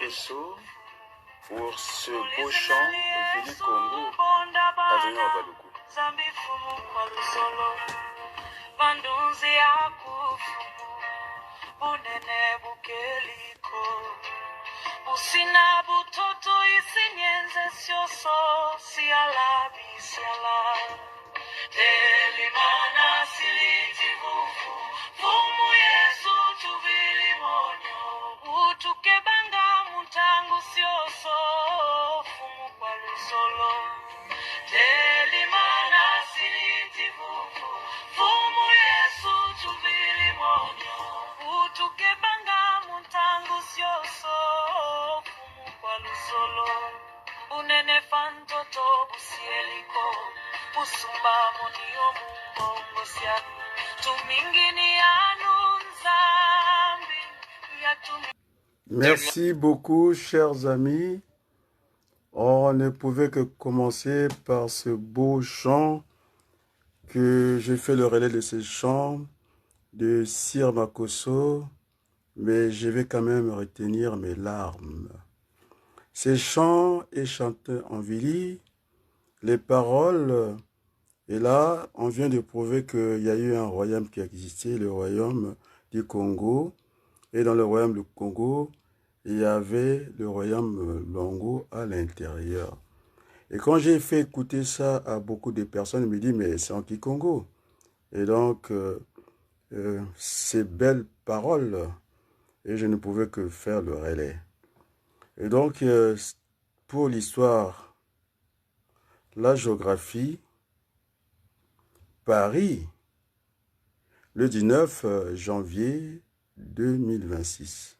Makosso pour ce beau chant Vili Congo, Adrien Baluku. Usina butoto isinyenze sioso sialabi siala Telimana siliti vufu Fumu Yesu tubili monyo Utuke banga mutangu sioso Fumu kwa lusolo Telimana siliti vufu Fumu Yesu tubili monyo Utuke banga mutangu sioso Fumu kwa lusolo Unene fantoto busieliko Usumba monio mungo siaku Tumingini anunzambi Merci beaucoup, chers amis. On ne pouvait que commencer par ce beau chant que j'ai fait le relais de ce chant de Sir Makosso, mais je vais quand même retenir mes larmes. Ce chant est chanté en Vili, les paroles, et là, on vient de prouver qu'il y a eu un royaume qui existait, le royaume du Congo, et dans le royaume du Congo, il y avait le royaume Longo à l'intérieur. Et quand j'ai fait écouter ça à beaucoup de personnes, ils me disent, mais c'est en Kikongo. Et donc, ces belles paroles, et je ne pouvais que faire le relais. Et donc, pour l'histoire, la géographie, Paris, le 19 janvier 2026.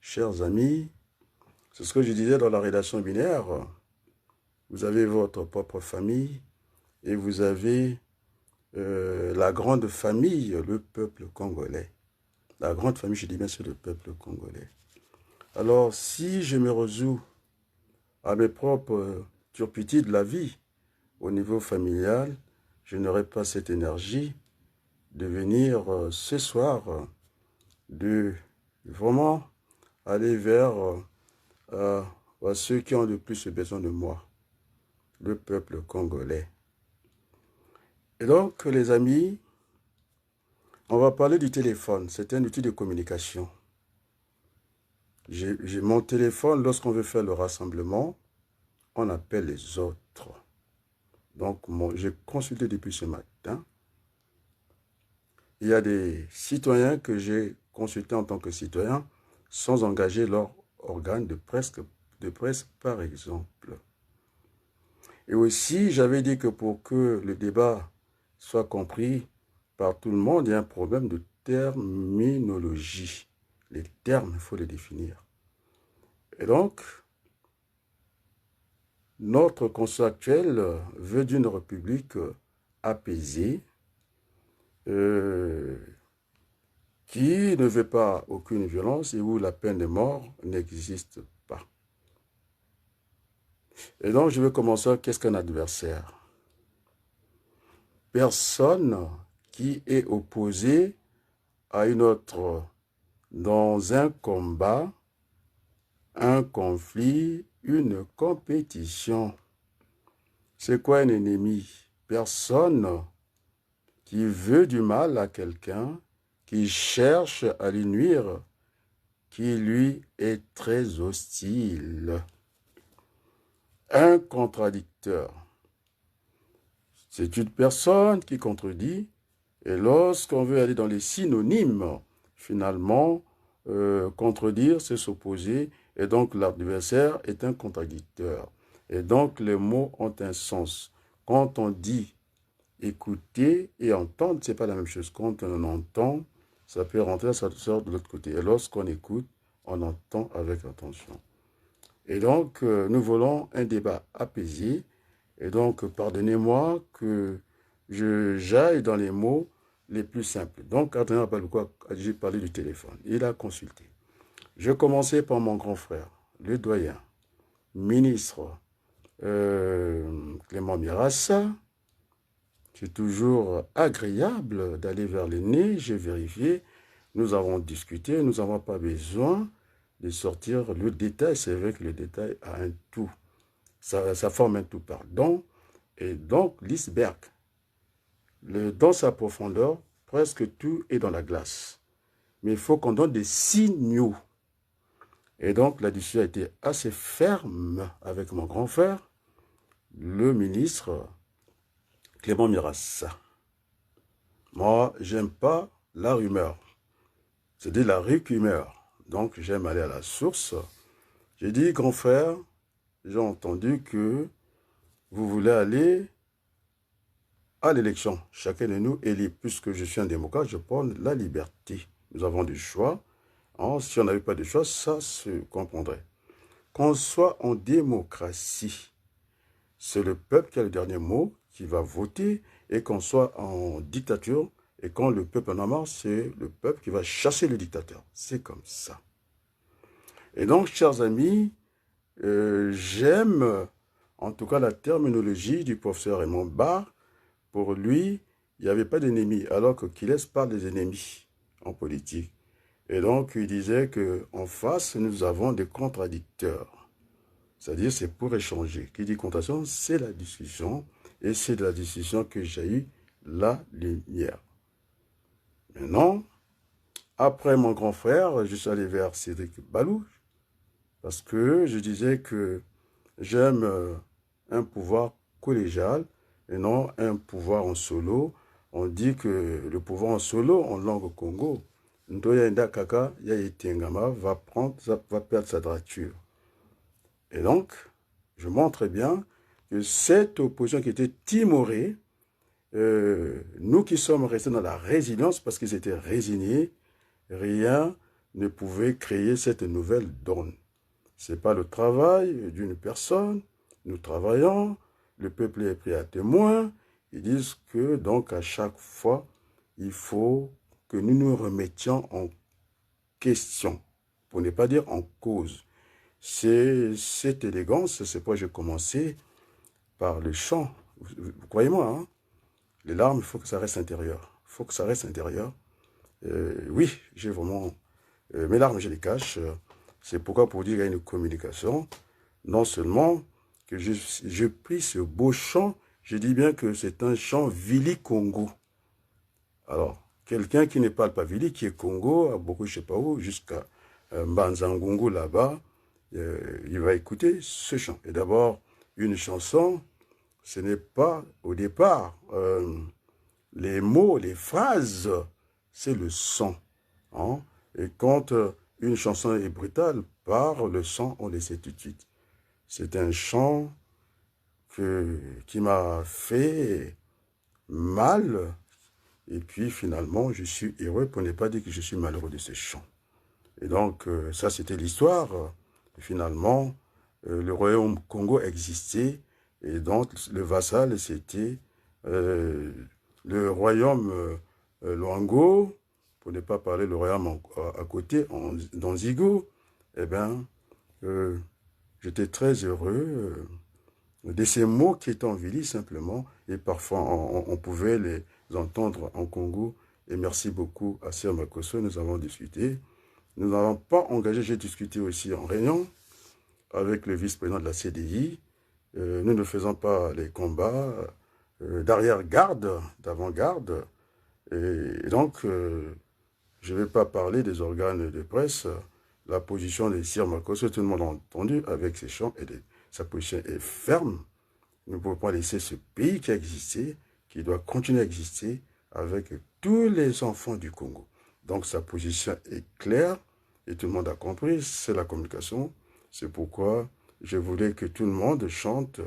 Chers amis, c'est ce que je disais dans la rédaction binaire. Vous avez votre propre famille et vous avez la grande famille, le peuple congolais. La grande famille, je dis bien, c'est le peuple congolais. Alors, si je me résous à mes propres turpitudes de la vie au niveau familial, je n'aurai pas cette énergie de venir ce soir, de vraiment aller vers ceux qui ont le plus besoin de moi, le peuple congolais. Et donc, les amis, on va parler du téléphone. C'est un outil de communication. J'ai mon téléphone, lorsqu'on veut faire le rassemblement, on appelle les autres. Donc, j'ai consulté depuis ce matin. Il y a des citoyens que j'ai consultés en tant que citoyens sans engager leur organe de presse, par exemple. Et aussi, j'avais dit que pour que le débat soit compris par tout le monde, il y a un problème de terminologie. Les termes, il faut les définir. Et donc, notre constitution actuelle veut d'une république apaisée, qui ne veut pas aucune violence et où la peine de mort n'existe pas. Et donc, je vais commencer. Qu'est-ce qu'un adversaire? Personne qui est opposée à une autre dans un combat, un conflit, une compétition. C'est quoi un ennemi? Personne qui veut du mal à quelqu'un, qui cherche à lui nuire, qui lui est très hostile. Un contradicteur. C'est une personne qui contredit, et lorsqu'on veut aller dans les synonymes, finalement, contredire, c'est s'opposer, et donc l'adversaire est un contradicteur. Et donc les mots ont un sens. Quand on dit écouter et entendre, ce n'est pas la même chose. Quand on entend, ça peut rentrer, ça sort de l'autre côté. Et lorsqu'on écoute, on entend avec attention. Et donc, nous voulons un débat apaisé. Et donc, pardonnez-moi que j'aille dans les mots les plus simples. Donc, Adrien Baluku, j'ai parlé du téléphone. Il a consulté. Je commençais par mon grand frère, le doyen, ministre Clément Mirassa. C'est toujours agréable d'aller vers l'aîné. J'ai vérifié. Nous avons discuté. Nous n'avons pas besoin de sortir le détail. C'est vrai que le détail a un tout. Ça forme un tout, pardon. Et donc, l'iceberg, dans sa profondeur, presque tout est dans la glace. Mais il faut qu'on donne des signaux. Et donc, la discussion a été assez ferme avec mon grand frère, le ministre Clément Miras. Moi, j'aime pas la rumeur. C'est-à-dire la rumeur. Donc, j'aime aller à la source. J'ai dit, grand frère, j'ai entendu que vous voulez aller à l'élection. Chacun de nous élit. Puisque je suis un démocrate, je prends la liberté. Nous avons du choix. Alors, si on n'avait pas de choix, ça se comprendrait. Qu'on soit en démocratie, c'est le peuple qui a le dernier mot, qui va voter, et qu'on soit en dictature, et quand le peuple en a marre, c'est le peuple qui va chasser le dictateur. C'est comme ça. Et donc, chers amis, j'aime en tout cas la terminologie du professeur Raymond Barre. Pour lui, il n'y avait pas d'ennemis, alors que Quilès parle des ennemis en politique. Et donc, il disait qu'en face, nous avons des contradicteurs. C'est-à-dire, c'est pour échanger. Qui dit contradiction, c'est la discussion. Et c'est de la discussion que j'ai eu la lumière. Maintenant, après mon grand frère, je suis allé vers Cédric Balou. Parce que je disais que j'aime un pouvoir collégial et non un pouvoir en solo. On dit que le pouvoir en solo, en langue Congo, Ndoya Kaka, Yaitengama va perdre sa droiture. Et donc, je montre bien que cette opposition qui était timorée, nous qui sommes restés dans la résilience parce qu'ils étaient résignés, rien ne pouvait créer cette nouvelle donne. Ce n'est pas le travail d'une personne, nous travaillons, le peuple est pris à témoin, ils disent que donc à chaque fois, il faut que nous nous remettions en question, pour ne pas dire en cause. C'est cette élégance, c'est pourquoi j'ai commencé par le chant. Vous croyez-moi, hein? Les larmes, il faut que ça reste intérieur. Il faut que ça reste intérieur. Oui, j'ai vraiment... mes larmes, je les cache. C'est pourquoi pour dire qu'il y a une communication. Non seulement que je prie ce beau chant, je dis bien que c'est un chant Vili Congo. Alors, quelqu'un qui ne parle pas Vili, qui est Congo, à beaucoup, je ne sais pas où, jusqu'à Mbanzangungu là-bas, il va écouter ce chant. Et d'abord, une chanson, ce n'est pas au départ les mots, les phrases, c'est le son. Hein? Et quand une chanson est brutale, par le son, on le sait tout de suite. C'est un chant qui m'a fait mal. Et puis finalement, je suis heureux pour ne pas dire que je suis malheureux de ce chant. Et donc, ça, c'était l'histoire. Finalement, le royaume Congo existait. Et donc, le vassal, c'était le royaume Luango, pour ne pas parler le royaume à côté, dans Zigo. Eh bien, j'étais très heureux de ces mots qui étaient en Vili, simplement. Et parfois, on pouvait les entendre en Congo. Et merci beaucoup à Sir Makoso, nous avons discuté. Nous n'avons pas engagé, j'ai discuté aussi en réunion avec le vice-président de la CDI. Nous ne faisons pas les combats d'arrière-garde, d'avant-garde. Et donc, je ne vais pas parler des organes de presse. La position de Sir Makoso, tout le monde a entendu avec ses chants, et sa position est ferme. Nous ne pouvons pas laisser ce pays qui a existé, qui doit continuer à exister avec tous les enfants du Congo. Donc sa position est claire et tout le monde a compris, c'est la communication. C'est pourquoi je voulais que tout le monde chante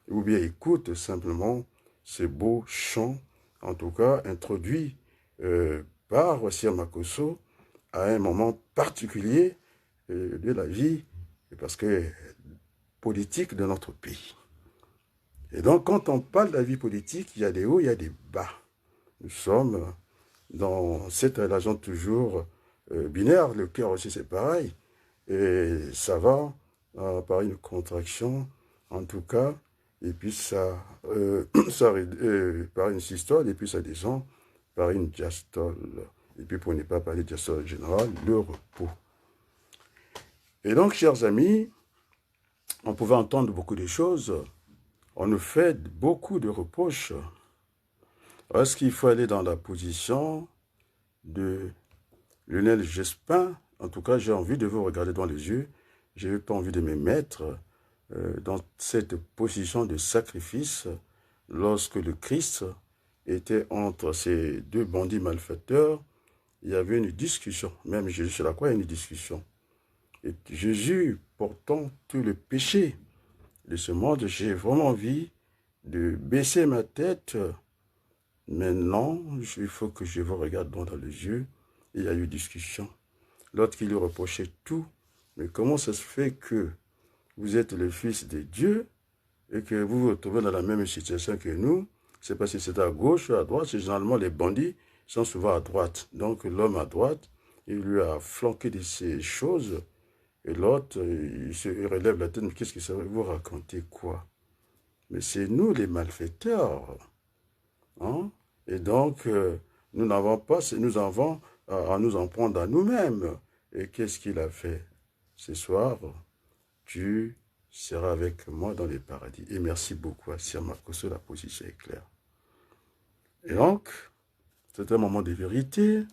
ou bien écoute simplement ces beaux chants, en tout cas introduits par Sir Makoso à un moment particulier de la vie, parce que politique de notre pays. Et donc quand on parle de la vie politique, il y a des hauts, il y a des bas. Nous sommes dans cette relation toujours binaire, le cœur aussi c'est pareil, et ça va par une contraction en tout cas, et puis ça par une systole, et puis ça descend par une diastole, et puis pour ne pas parler de diastole générale, le repos. Et donc, chers amis, on pouvait entendre beaucoup de choses. On nous fait beaucoup de reproches. Est-ce qu'il faut aller dans la position de Lionel Jospin? En tout cas, j'ai envie de vous regarder dans les yeux. Je n'ai pas envie de me mettre dans cette position de sacrifice lorsque le Christ était entre ces deux bandits malfaiteurs. Il y avait une discussion. Même Jésus sur la croix, il y a une discussion. Et Jésus, portant tout le péché de ce monde, j'ai vraiment envie de baisser ma tête. Maintenant, il faut que je vous regarde dans les yeux. Il y a eu discussion. L'autre qui lui reprochait tout. Mais comment ça se fait que vous êtes le Fils de Dieu et que vous vous retrouvez dans la même situation que nous? C'est parce que c'est à gauche ou à droite. C'est généralement les bandits sont souvent à droite. Donc l'homme à droite, il lui a flanqué de ces choses. Et l'autre, il relève la tête. Mais qu'est-ce que ça veut vous raconter quoi? Mais c'est nous les malfaiteurs. Hein? Et donc, nous n'avons pas, nous avons à nous en prendre à nous-mêmes. Et qu'est-ce qu'il a fait? Ce soir, tu seras avec moi dans les paradis. Et merci beaucoup à Sir Makoso, la position est claire. Et donc, c'est un moment de vérité.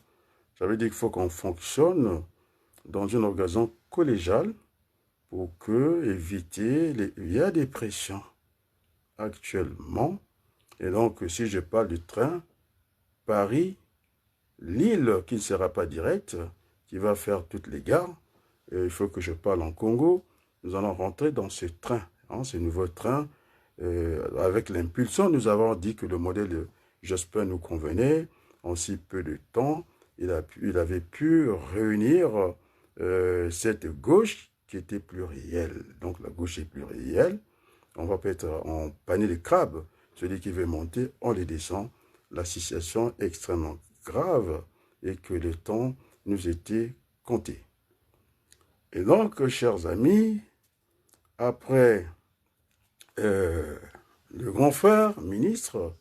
Ça veut dire qu'il faut qu'on fonctionne dans une organisation collégiale pour éviter il y a des pressions actuellement. Et donc, si je parle du train, Paris, Lille, qui ne sera pas direct, qui va faire toutes les gares, il faut que je parle en Congo. Nous allons rentrer dans ce train, ce nouveau train. Avec l'impulsion, nous avons dit que le modèle de Jospin nous convenait. En si peu de temps, il avait pu réunir cette gauche qui était plurielle. Donc la gauche est plurielle. On va peut-être en panier de crabes. Celui qui veut monter, on les descend. La situation est extrêmement grave et que le temps nous était compté. Et donc, chers amis, après le grand frère ministre,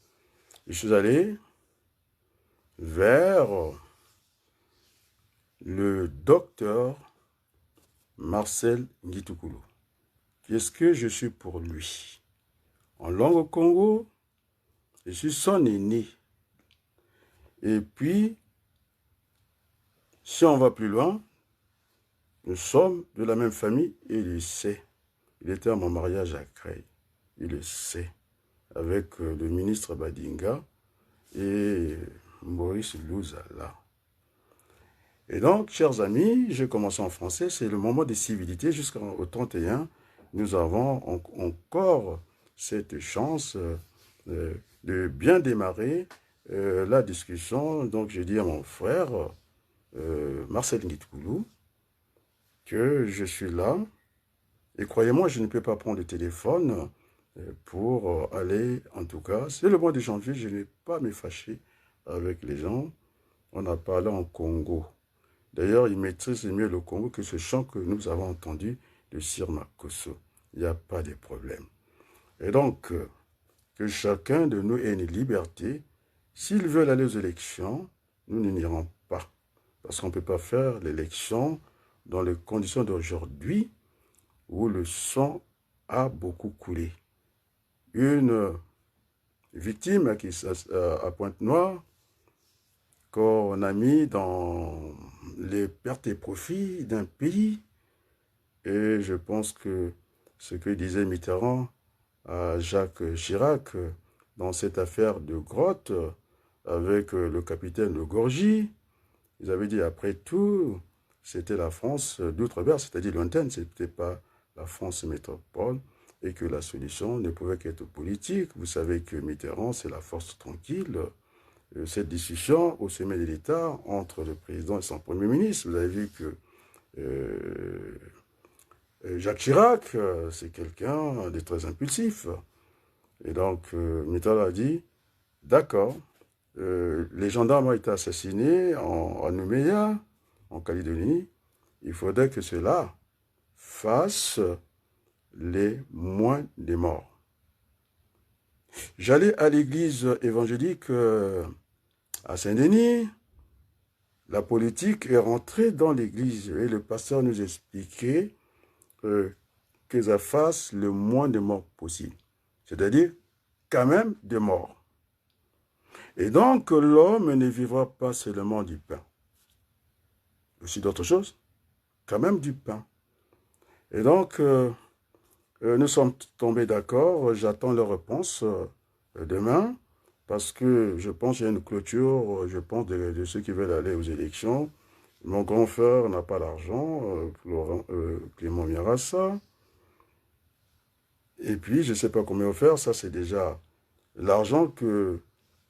je suis allé vers le docteur Marcel Ngitoukulu. Qu'est-ce que je suis pour lui? En langue Congo, je suis son aîné. Et puis, si on va plus loin, nous sommes de la même famille et il le sait. Il était à mon mariage à Creil. Il le sait. Avec le ministre Badinga et Maurice Louzala. Et donc, chers amis, je commence en français. C'est le moment des civilités. Jusqu'au 31, nous avons encore cette chance de bien démarrer la discussion. Donc, je dis à mon frère, Marcel Ngitoukulu, que je suis là. Et croyez-moi, je ne peux pas prendre le téléphone pour aller, en tout cas, c'est le mois de janvier, je n'ai pas me fâcher avec les gens. On a parlé en Congo. D'ailleurs, il maîtrise mieux le Congo que ce chant que nous avons entendu de Sir Makoso. Il n'y a pas de problème. Et donc, que chacun de nous ait une liberté. S'ils veulent aller aux élections, nous n'irons pas. Parce qu'on ne peut pas faire l'élection dans les conditions d'aujourd'hui où le sang a beaucoup coulé. Une victime qui à Pointe-Noire, qu'on a mis dans les pertes et profits d'un pays. Et je pense que ce que disait Mitterrand à Jacques Chirac dans cette affaire de grotte avec le capitaine de Gorgie, ils avaient dit après tout, c'était la France d'outre-mer, c'est-à-dire lointaine, ce n'était pas la France métropole, et que la solution ne pouvait qu'être politique. Vous savez que Mitterrand, c'est la force tranquille. Cette discussion au sommet de l'État entre le président et son premier ministre, vous avez vu que Jacques Chirac, c'est quelqu'un de très impulsif. Et donc, Mitterrand a dit, d'accord, les gendarmes ont été assassinés à Nouméa, en Calédonie, il faudrait que cela fasse les moins des morts. J'allais à l'église évangélique à Saint-Denis. La politique est rentrée dans l'église et le pasteur nous expliquait que ça fasse le moins de morts possible. C'est-à-dire, quand même, de morts. Et donc, l'homme ne vivra pas seulement du pain. Aussi d'autres choses, quand même du pain. Et donc, nous sommes tombés d'accord. J'attends leur réponse demain, parce que je pense qu'il y a une clôture, je pense, de ceux qui veulent aller aux élections. Mon grand frère n'a pas l'argent, Clément Mirassa. Et puis, je ne sais pas comment faire, ça c'est déjà l'argent que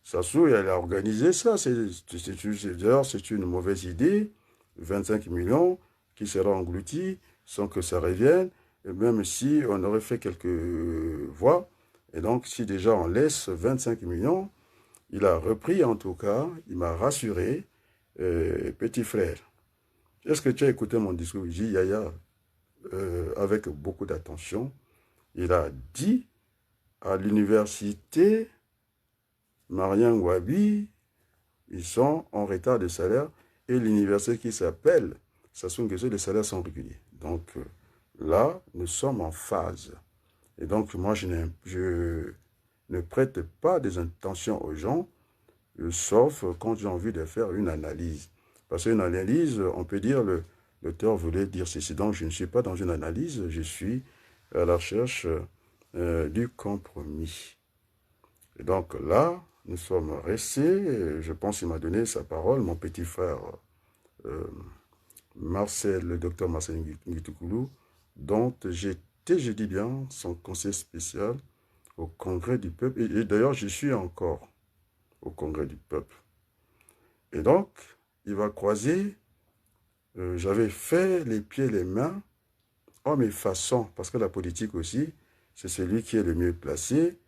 Sassou il a organisé ça. D'ailleurs, c'est une mauvaise idée. 25 millions qui sera englouti sans que ça revienne, et même si on aurait fait quelques voix. Et donc, si déjà on laisse 25 millions, il a repris en tout cas, il m'a rassuré, petit frère. Est-ce que tu as écouté mon discours? J'ai dit, Yaya, avec beaucoup d'attention, il a dit à l'université Marien Wabi, ils sont en retard de salaire, et l'université qui s'appelle Sassou Nguesso, les salaires sont réguliers. Donc là, nous sommes en phase. Et donc moi, je ne prête pas des intentions aux gens, sauf quand j'ai envie de faire une analyse. Parce qu'une analyse, on peut dire, l'auteur voulait dire ceci. Donc je ne suis pas dans une analyse, je suis à la recherche du compromis. Et donc là, nous sommes restés, je pense qu'il m'a donné sa parole, mon petit frère Marcel, le docteur Marcel Ngitoukulu, dont j'étais, je dis bien, son conseiller spécial au Congrès du peuple. Et d'ailleurs, je suis encore au Congrès du peuple. Et donc, il va croiser, j'avais fait les pieds et les mains, hommes et façons, parce que la politique aussi, c'est celui qui est le mieux placé.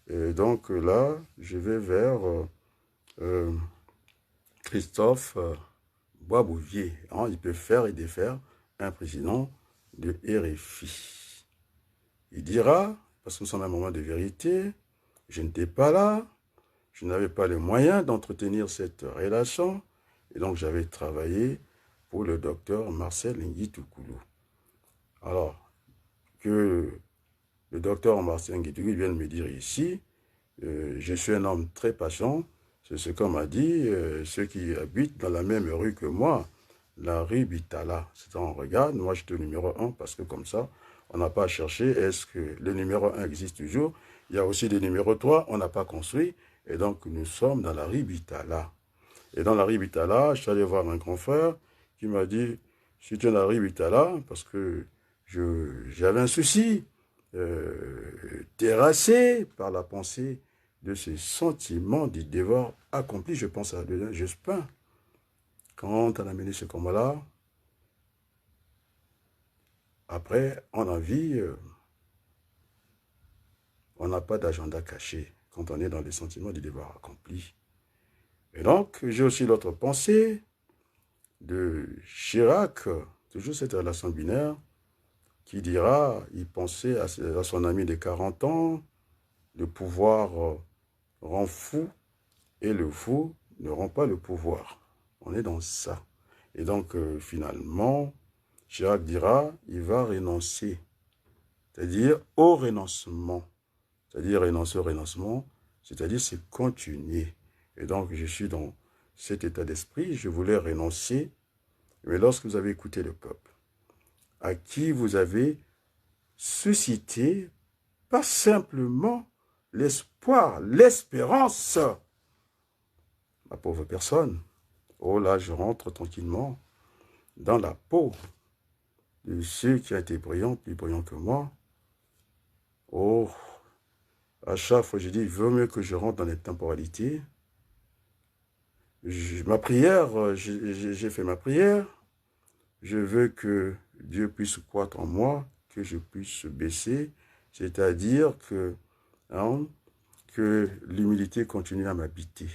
Et donc là, je vais vers Christophe Boisbouvier. Hein, il peut faire et défaire un président de RFI. Il dira, parce que nous sommes à un moment de vérité, je n'étais pas là, je n'avais pas les moyens d'entretenir cette relation, et donc j'avais travaillé pour le docteur Marcel Ngitoukulu. Alors, que le docteur Marcel Ngitoukulu vienne me dire ici, je suis un homme très patient, c'est ce qu'on m'a dit, ceux qui habitent dans la même rue que moi, la rue Bitala. C'est on regarde, moi j'étais au numéro 1 parce que comme ça, on n'a pas à chercher, est-ce que le numéro 1 existe toujours? Il y a aussi le numéro 3, on n'a pas construit, et donc nous sommes dans la rue Bitala. Et dans la rue Bitala, je suis allé voir un grand frère qui m'a dit, si tu es dans la rue Bitala, parce que j'avais un souci, terrassé par la pensée de ce sentiment du devoir accompli, je pense à Jospin. Quand on a mené ce combat-là, après, on a vu, on n'a pas d'agenda caché quand on est dans les sentiments du devoir accompli. Et donc, j'ai aussi l'autre pensée de Chirac, toujours cette relation binaire, qui dira, il pensait à son ami de 40 ans, le pouvoir rend fou, et le fou ne rend pas le pouvoir. On est dans ça. Et donc, finalement, Chirac dira, il va renoncer. C'est-à-dire au renoncement. C'est-à-dire renoncer au renoncement, c'est-à-dire c'est continuer. Et donc, je suis dans cet état d'esprit, je voulais renoncer. Mais lorsque vous avez écouté le peuple, à qui vous avez suscité pas simplement l'espoir, l'espérance, ma pauvre personne. Oh là, je rentre tranquillement dans la peau de ceux qui ont été brillants, plus brillants que moi. Oh, à chaque fois, je dis, il vaut mieux que je rentre dans les temporalités. Ma prière, j'ai fait ma prière. Je veux que Dieu puisse croître en moi, que je puisse baisser, c'est-à-dire que l'humilité continue à m'habiter.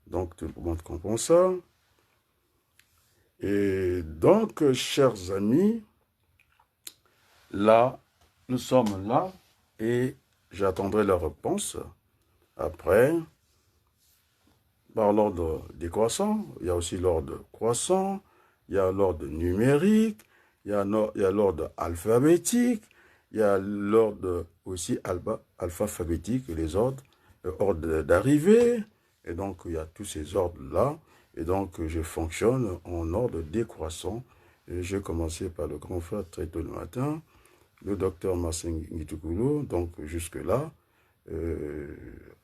Donc, tout le monde comprend ça. Et donc, chers amis, là, nous sommes là et j'attendrai leur réponse. Après, par l'ordre décroissant, il y a aussi l'ordre croissant, il y a l'ordre numérique, il il y a l'ordre alphabétique, il y a l'ordre aussi alphabétique, les ordres, ordre d'arrivée, et donc il y a tous ces ordres-là, et donc je fonctionne en ordre décroissant. J'ai commencé par le grand frère très tôt le matin, le docteur Marcin Ngitoukulu, donc jusque-là,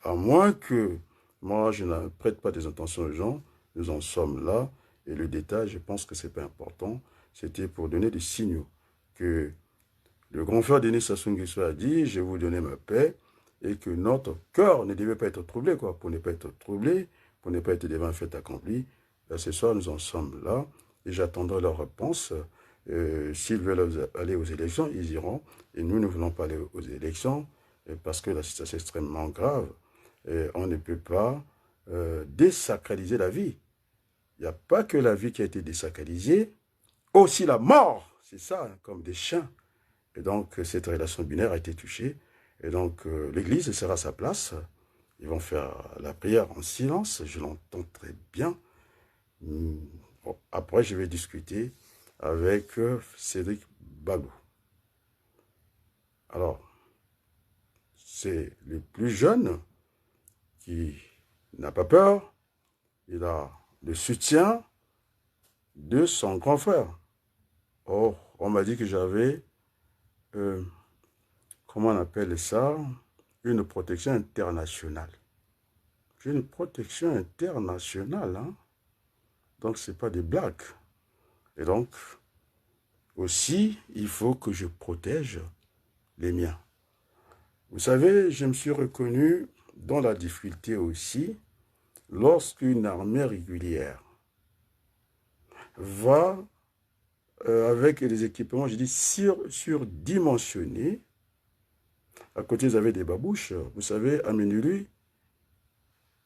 à moins que moi je ne prête pas des intentions aux gens, nous en sommes là, et le détail, je pense que c'est pas important, c'était pour donner des signaux que le grand frère Denis Sassou Nguesso a dit, je vais vous donner ma paix, et que notre cœur ne devait pas être troublé, quoi, pour ne pas être troublé, pour ne pas être devant un fait accompli. Là, ce soir, nous en sommes là, et j'attendrai leur réponse. S'ils veulent aller aux élections, ils iront, et nous ne voulons pas aller aux élections, parce que la situation est extrêmement grave, et on ne peut pas désacraliser la vie. Il n'y a pas que la vie qui a été désacralisée, aussi la mort, c'est ça, hein, comme des chiens. Et donc, cette relation binaire a été touchée. Et donc, l'Église sera à sa place. Ils vont faire la prière en silence, je l'entends très bien. Bon, après, je vais discuter avec Cédric Balou. Alors, c'est le plus jeune qui n'a pas peur. Il a le soutien de son grand frère. Oh, on m'a dit que j'avais, comment on appelle ça, une protection internationale. J'ai une protection internationale, hein? Donc ce n'est pas des blagues. Et donc, aussi, il faut que je protège les miens. Vous savez, je me suis reconnu dans la difficulté aussi, lorsqu'une armée régulière va avec des équipements, je dis, surdimensionnés. À côté, vous avez des babouches. Vous savez, à Ménulu,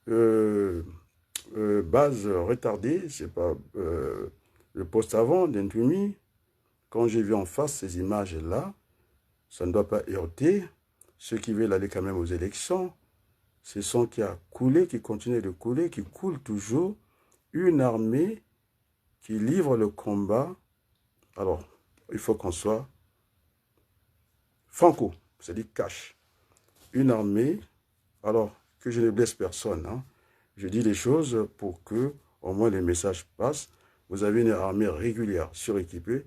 base retardée, c'est pas le poste avant d'Intumi. Quand j'ai vu en face ces images-là, ça ne doit pas heurter ceux qui veulent aller quand même aux élections. Ce sont qui a coulé, qui continue de couler, qui coule toujours. Une armée qui livre le combat. Alors, il faut qu'on soit franco, c'est-à-dire cash. Une armée, alors que je ne blesse personne, hein, je dis les choses pour que au moins les messages passent. Vous avez une armée régulière, suréquipée,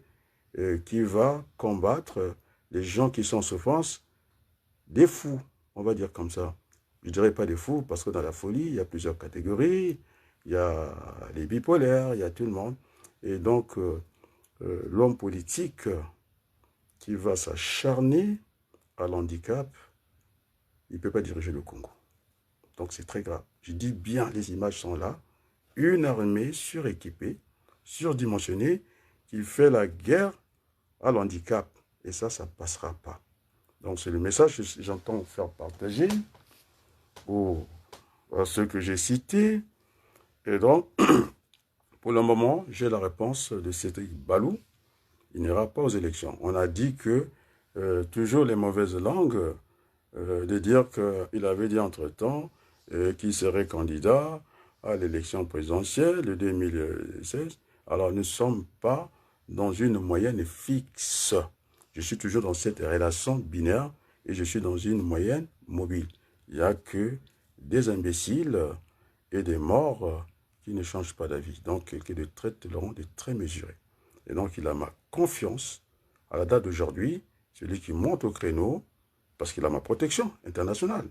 qui va combattre les gens qui sont en souffrance, des fous, on va dire comme ça. Je ne dirais pas des fous, parce que dans la folie, il y a plusieurs catégories. Il y a les bipolaires, il y a tout le monde. Et donc, l'homme politique qui va s'acharner à l'handicap, il ne peut pas diriger le Congo. Donc c'est très grave. Je dis bien, les images sont là. Une armée suréquipée, surdimensionnée, qui fait la guerre à l'handicap. Et ça ne passera pas. Donc c'est le message que j'entends faire partager à ceux que j'ai cités. Et donc, pour le moment, j'ai la réponse de Cédric Balou. Il n'ira pas aux élections. On a dit que toujours les mauvaises langues, de dire qu'il avait dit entre-temps qu'il serait candidat à l'élection présidentielle de 2016. Alors, nous ne sommes pas dans une moyenne fixe. Je suis toujours dans cette relation binaire et je suis dans une moyenne mobile. Il n'y a que des imbéciles et des morts qui ne changent pas d'avis. Donc, quelqu'un de très tolérant, de très mesuré. Et donc, il a ma confiance à la date d'aujourd'hui, celui qui monte au créneau, parce qu'il a ma protection internationale.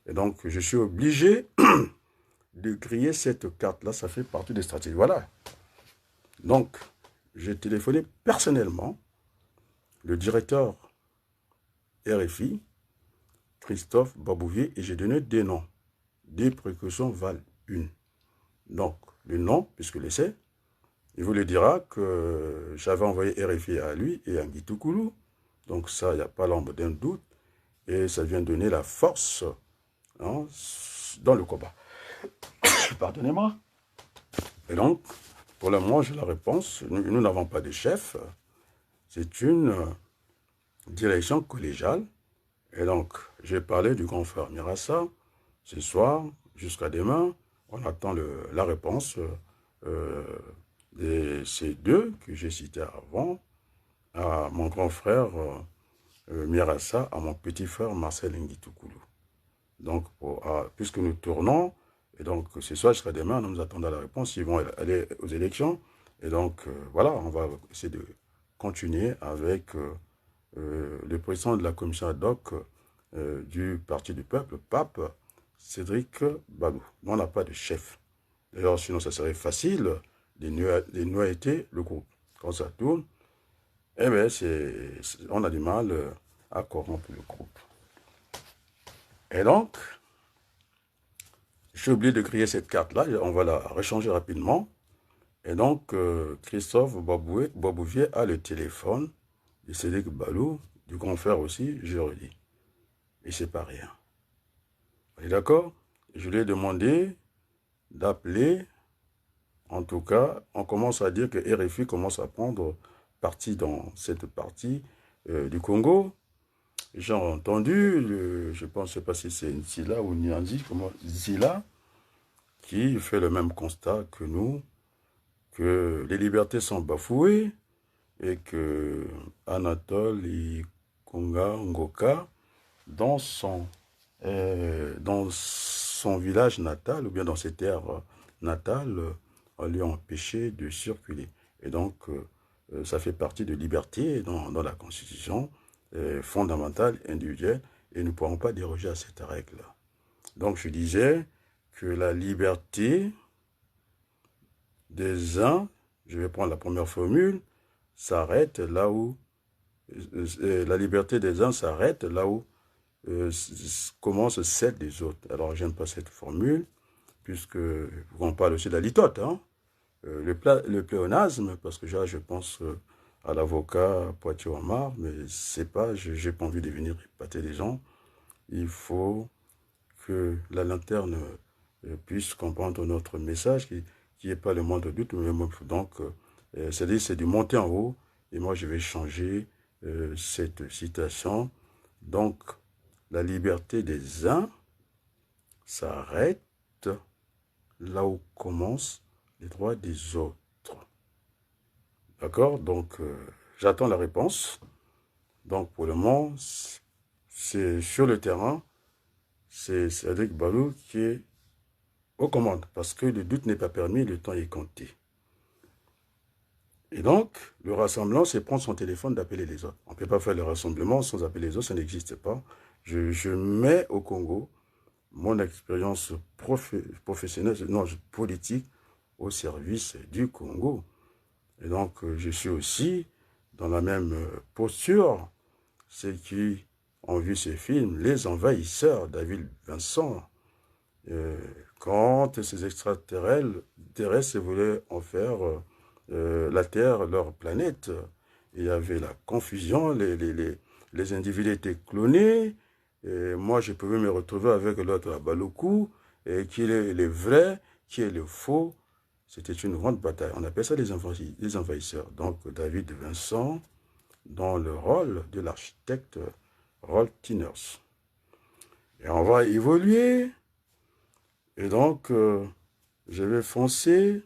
Et donc, je suis obligé de griller cette carte-là. Ça fait partie des stratégies. Voilà. Donc, j'ai téléphoné personnellement le directeur RFI, Christophe Babouvier, et j'ai donné des noms. Des précautions valent une. Donc, le nom, puisque le sait, il vous le dira que j'avais envoyé RFI à lui et à Ngitoukulu. Donc ça, il n'y a pas l'ombre d'un doute. Et ça vient donner la force, hein, dans le combat. Pardonnez-moi. Et donc, pour le moment, j'ai la réponse. Nous n'avons pas de chef. C'est une direction collégiale. Et donc, j'ai parlé du grand frère Mirassa. Ce soir, jusqu'à demain, on attend la réponse de ces deux que j'ai cités avant. à mon grand frère Mirassa, à mon petit frère Marcel Nguitoukoulou. Donc, puisque nous tournons, et donc ce soir jusqu'à demain, nous attendons la réponse, ils vont aller aux élections. Et donc, voilà, on va essayer de continuer avec le président de la commission ad hoc du Parti du Peuple, Pape Cédric Balou. On n'a pas de chef. D'ailleurs, sinon, ça serait facile de noyer le groupe. Quand ça tourne, eh bien, on a du mal à corrompre le groupe. Et donc, j'ai oublié de créer cette carte-là, on va la rechanger rapidement. Et donc, Christophe Babouvier a le téléphone de Cédric Balou, du grand frère aussi, je redis. Et c'est pas rien. On est d'accord? Je lui ai demandé d'appeler. En tout cas, on commence à dire que RFI commence à prendre partie dans cette partie du Congo. J'ai entendu, je pense, je ne sais pas si c'est Zila ou Nianzi, Zila, qui fait le même constat que nous, que les libertés sont bafouées et que Anatole Ikonga Ngoka, dans son village natal, ou bien dans ses terres natales, on lui a empêché de circuler. Et donc, ça fait partie de liberté dans la Constitution fondamentale, individuelle, et nous ne pourrons pas déroger à cette règle. Donc, je disais que la liberté des uns, je vais prendre la première formule, s'arrête là où la liberté des uns s'arrête là où commence celle des autres. Alors, j'aime pas cette formule, puisque on parle aussi de la litote, hein? Le pléonasme, parce que je pense à l'avocat Poitiers-Omar, mais c'est pas, j'ai pas envie de venir épater les gens. Il faut que la lanterne puisse comprendre notre message, qui n'est pas le monde de doute, mais le monde. Donc, c'est-à-dire, c'est du monter en haut, et moi, je vais changer cette citation. Donc, la liberté des uns s'arrête là où commencent les droits des autres. D'accord? Donc, j'attends la réponse. Donc, pour le moment, c'est sur le terrain, c'est Cédric Balou qui est aux commandes, parce que le doute n'est pas permis, le temps est compté. Et donc, le rassemblement, c'est prendre son téléphone, d'appeler les autres. On ne peut pas faire le rassemblement sans appeler les autres, ça n'existe pas. Je mets au Congo mon expérience professionnelle, non, politique, au service du Congo. Et donc, je suis aussi dans la même posture. Ceux qui ont vu ce film, Les Envahisseurs, David Vincent, quand ces extraterrestres voulaient en faire la Terre leur planète, il y avait la confusion, les individus étaient clonés, et moi je pouvais me retrouver avec l'autre à Balokou, et qui est le vrai, qui est le faux. C'était une grande bataille. On appelle ça les envahisseurs. Donc David Vincent, dans le rôle de l'architecte Rolf Tinners. Et on va évoluer. Et donc, je vais foncer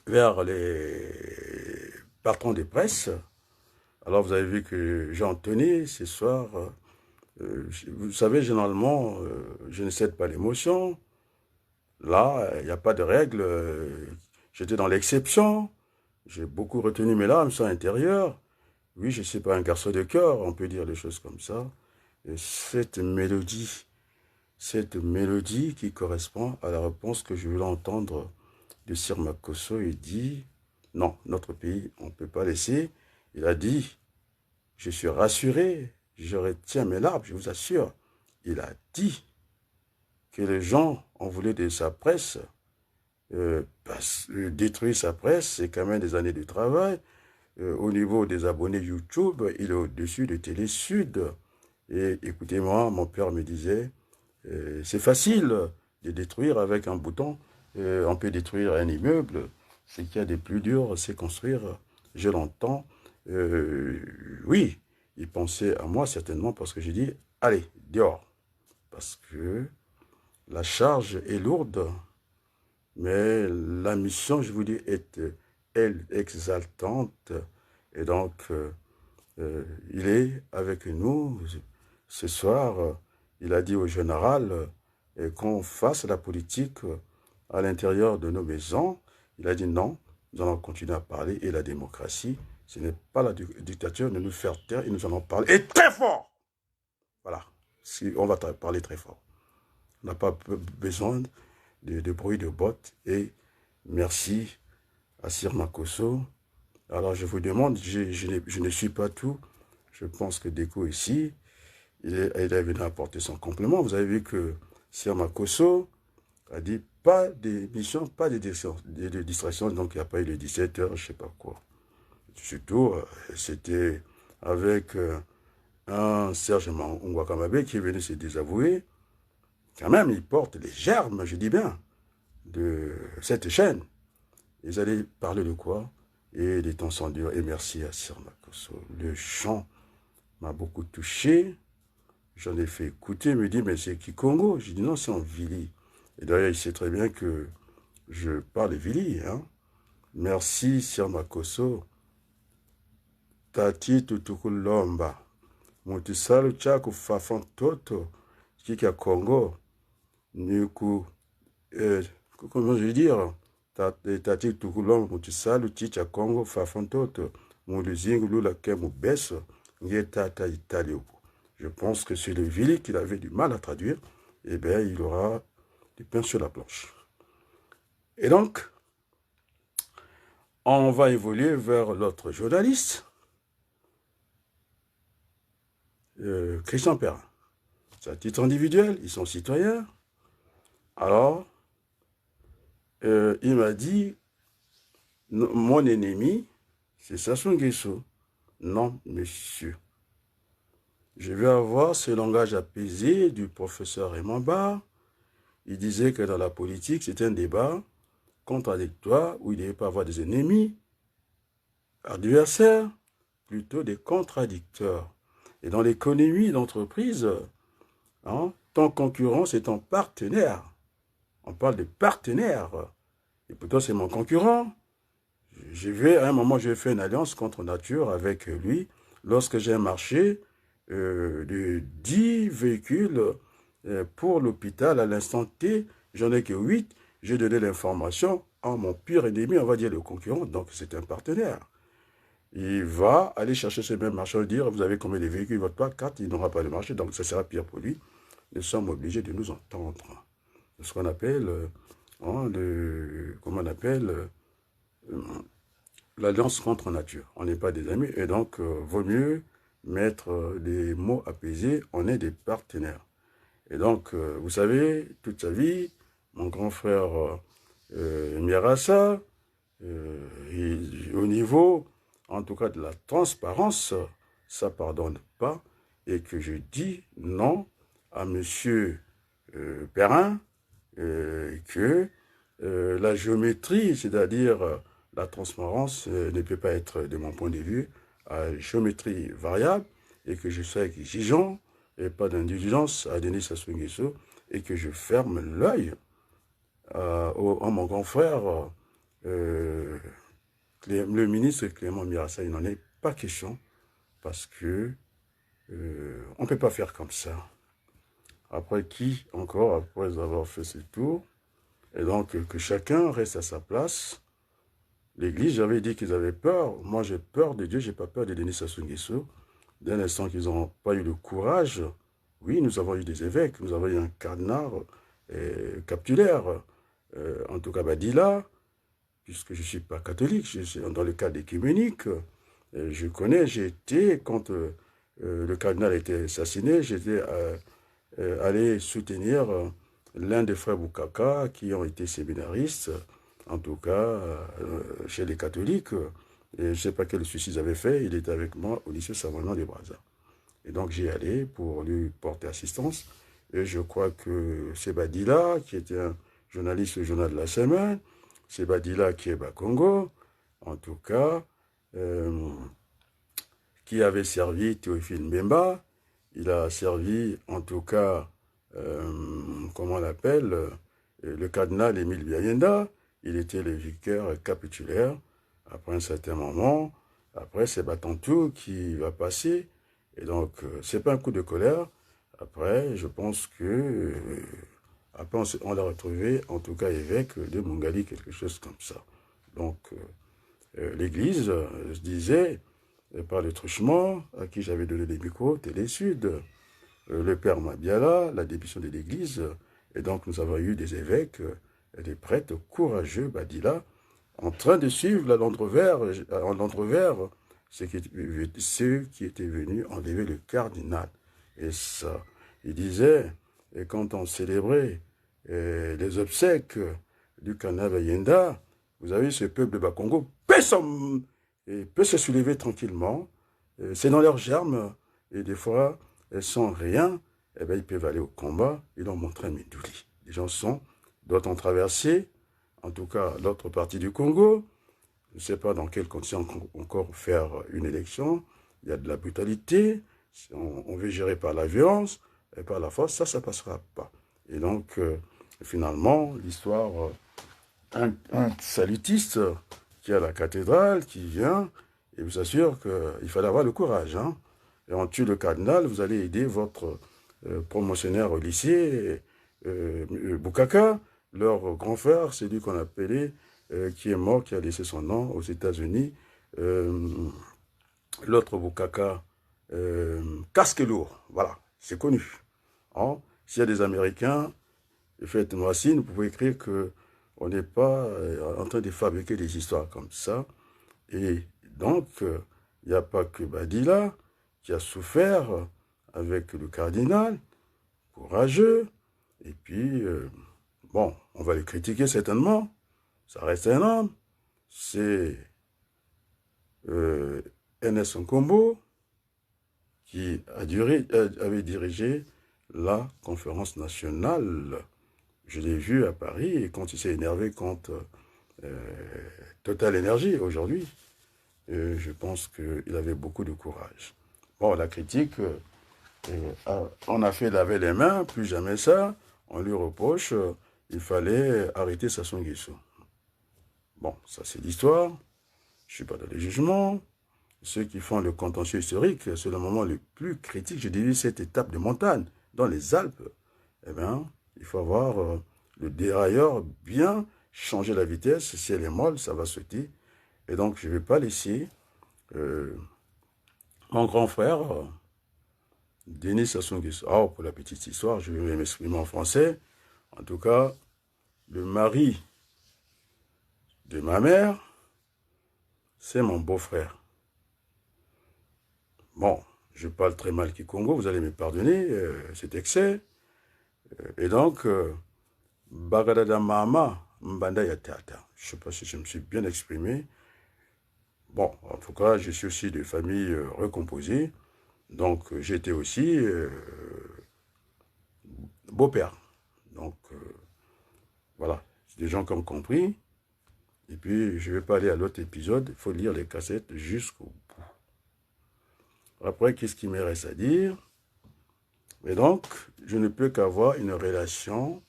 vers les patrons des presses. Alors, vous avez vu que Jean-Tony, ce soir, vous savez, généralement, je ne cède pas l'émotion. Là, il n'y a pas de règle. J'étais dans l'exception. J'ai beaucoup retenu mes larmes sur l'intérieur. Oui, je ne suis pas un garçon de cœur, on peut dire des choses comme ça. Et cette mélodie qui correspond à la réponse que je voulais entendre de Sir Makosso, il dit, non, notre pays, on ne peut pas laisser. Il a dit, je suis rassuré, je retiens mes larmes, je vous assure. Il a dit que les gens ont voulu de sa presse, détruire sa presse, c'est quand même des années de travail. Au niveau des abonnés YouTube, il est au-dessus de Télé Sud. Et écoutez-moi, mon père me disait, c'est facile de détruire avec un bouton. On peut détruire un immeuble. Ce qu'il y a de plus dur, c'est construire. Je l'entends. Oui, il pensait à moi certainement parce que j'ai dit, allez, dehors. Parce que la charge est lourde, mais la mission, je vous dis, est elle exaltante. Et donc, il est avec nous ce soir. Il a dit au général qu'on fasse la politique à l'intérieur de nos maisons. Il a dit non, nous allons continuer à parler. Et la démocratie, ce n'est pas la dictature de nous faire taire et nous allons parler. Et très fort! Voilà, on va parler très fort. On n'a pas besoin de bruit de bottes. Et merci à Sir Makosso. Alors je vous demande, je ne suis pas tout. Je pense que Deco ici, il est venu apporter son complément. Vous avez vu que Sir Makosso a dit pas d'émission, pas de distraction, donc il n'y a pas eu de 17h, je ne sais pas quoi. Surtout, c'était avec un Serge Ngwakamabe qui est venu se désavouer. Quand même, il porte les germes, je dis bien, de cette chaîne. Ils allaient parler de quoi? Et les temps sont durs. Et merci à Sir Makosso. Le chant m'a beaucoup touché. J'en ai fait écouter. Il me dit, mais c'est qui Congo? J'ai dit, non, c'est en Vili. Et d'ailleurs, il sait très bien que je parle Vili. Hein? Merci, Sir Makosso. Tati tutukulomba. Mutisalu chako fafan toto. Kika Congo. Nuku. Comment je veux dire? Tati tukulomba. Mutisalu chicha Congo fafan toto. Muluzingu lula kemu beso. Tata Italie. Je pense que c'est le Vili qu'il avait du mal à traduire. Eh bien, il aura du pain sur la planche. Et donc, on va évoluer vers l'autre journaliste, Christian Perrin. C'est à titre individuel, ils sont citoyens. Alors, il m'a dit, mon ennemi, c'est Sassou Nguesso. Non, monsieur. Je vais avoir ce langage apaisé du professeur Raymond Barre. Il disait que dans la politique, c'est un débat contradictoire où il ne devait pas avoir des ennemis, adversaires, plutôt des contradicteurs. Et dans l'économie d'entreprise, hein, ton concurrent, c'est ton partenaire. On parle de partenaire. Et pourtant, c'est mon concurrent. À un moment, j'ai fait une alliance contre nature avec lui. Lorsque j'ai un marché de 10 véhicules pour l'hôpital à l'instant T, j'en ai que 8. J'ai donné l'information à mon pire ennemi, on va dire le concurrent, donc c'est un partenaire. Il va aller chercher ce même marché et dire, vous avez combien de véhicules, votre pas 4, il n'aura pas de marché, donc ça sera pire pour lui. Nous sommes obligés de nous entendre. Ce qu'on appelle, l'alliance contre nature. On n'est pas des amis, et donc, vaut mieux mettre des mots apaisés, on est des partenaires. Et donc, vous savez, toute sa vie, mon grand frère Mirassa, au niveau, en tout cas de la transparence, ça ne pardonne pas, et que je dis non à M. Perrin, que la géométrie, c'est-à-dire la transparence, ne peut pas être, de mon point de vue, à géométrie variable, et que je sois exigeant, et pas d'indulgence à Denis Sassou Nguesso, et que je ferme l'œil à mon grand frère, le ministre Clément Mirassa. Il n'en est pas question, parce que on ne peut pas faire comme ça. Après qui, encore, après avoir fait ses tours, et donc que chacun reste à sa place. L'Église, j'avais dit qu'ils avaient peur. Moi, j'ai peur de Dieu, je n'ai pas peur de Denis Sassou Nguesso. Dès l'instant qu'ils n'ont pas eu le courage, oui, nous avons eu des évêques, nous avons eu un cardinal capitulaire, en tout cas Badila, puisque je ne suis pas catholique, je suis dans le cadre écuménique. Je connais, j'ai été, quand le cardinal a été assassiné, j'étais allé soutenir l'un des frères Boukaka qui ont été séminaristes, en tout cas chez les catholiques. Et je ne sais pas quel souci ils avaient fait, il était avec moi au lycée Saint-Venant de Brazza. Et donc j'y allais pour lui porter assistance. Et je crois que c'est Badila, qui était un journaliste au journal de la semaine, c'est Badila qui est Bakongo, en tout cas, qui avait servi Théophile Mbemba. Il a servi, en tout cas, comment on l'appelle, le cardinal Émile Biayenda. Il était le vicaire capitulaire. Après un certain moment, Après, c'est Batantou qui va passer. Et donc, c'est pas un coup de colère. Après, je pense que... après, on l'a retrouvé, en tout cas, évêque de Mongali, quelque chose comme ça. Donc, l'Église se disait, par le truchement, à qui j'avais donné les micros, Télé Sud, le père Mabiala, la démission de l'Église, et donc nous avons eu des évêques et des prêtres courageux, Badila, en train de suivre en l'entrevers ceux qui étaient venus enlever le cardinal. Et ça, il disait, et quand on célébrait les obsèques du cardinal Bayenda, vous avez ce peuple de Bakongo, peut se soulever tranquillement, c'est dans leurs germes, et des fois, sans rien, eh bien, ils peuvent aller au combat, ils ont montré un Médouli. Les gens d'autres ont traversé, en tout cas l'autre partie du Congo. Je ne sais pas dans quelles conditions encore faire une élection. Il y a de la brutalité, on veut gérer par la violence et par la force, ça ne passera pas. Et donc, finalement, l'histoire, un salutiste qui est à la cathédrale, qui vient, et vous assure qu'il fallait avoir le courage. Hein. Et on tue le cardinal, vous allez aider votre promotionnaire au lycée, Bukaka, leur grand frère, c'est lui qu'on appelait, qui est mort, qui a laissé son nom aux États-Unis. L'autre Bukaka, casque lourd, voilà, c'est connu. Hein? S'il y a des Américains, faites-moi signe, vous pouvez écrire qu'on n'est pas en train de fabriquer des histoires comme ça. Et donc, il n'y a pas que Badila qui a souffert avec le cardinal, courageux, et puis, bon, on va le critiquer certainement, ça reste un homme, c'est Ernest Nkombo qui avait dirigé la conférence nationale. Je l'ai vu à Paris, et quand il s'est énervé contre Total Energy aujourd'hui, je pense qu'il avait beaucoup de courage. Bon, la critique, on a fait laver les mains, plus jamais ça, on lui reproche, il fallait arrêter Sassou Nguesso. Bon, ça c'est l'histoire, je ne suis pas dans le jugement. Ceux qui font le contentieux historique, c'est le moment le plus critique, je dirais, cette étape de montagne, dans les Alpes. Eh bien, il faut avoir le dérailleur bien changer la vitesse, si elle est molle, ça va sauter. Et donc, je ne vais pas laisser mon grand frère, Denis Sassou Nguesso. Oh, pour la petite histoire, je vais m'exprimer en français. En tout cas, le mari de ma mère, c'est mon beau-frère. Bon, je parle très mal Kikongo, vous allez me pardonner cet excès. Et donc, Bagadada Mama Mbanda Yatata. Je ne sais pas si je me suis bien exprimé. Bon, en tout cas, je suis aussi de famille recomposée. Donc, j'étais aussi beau-père. Donc, voilà, c'est des gens qui ont compris. Et puis, je ne vais pas aller à l'autre épisode. Il faut lire les cassettes jusqu'au bout. Après, qu'est-ce qu'il me reste à dire? Et donc, je ne peux qu'avoir une relation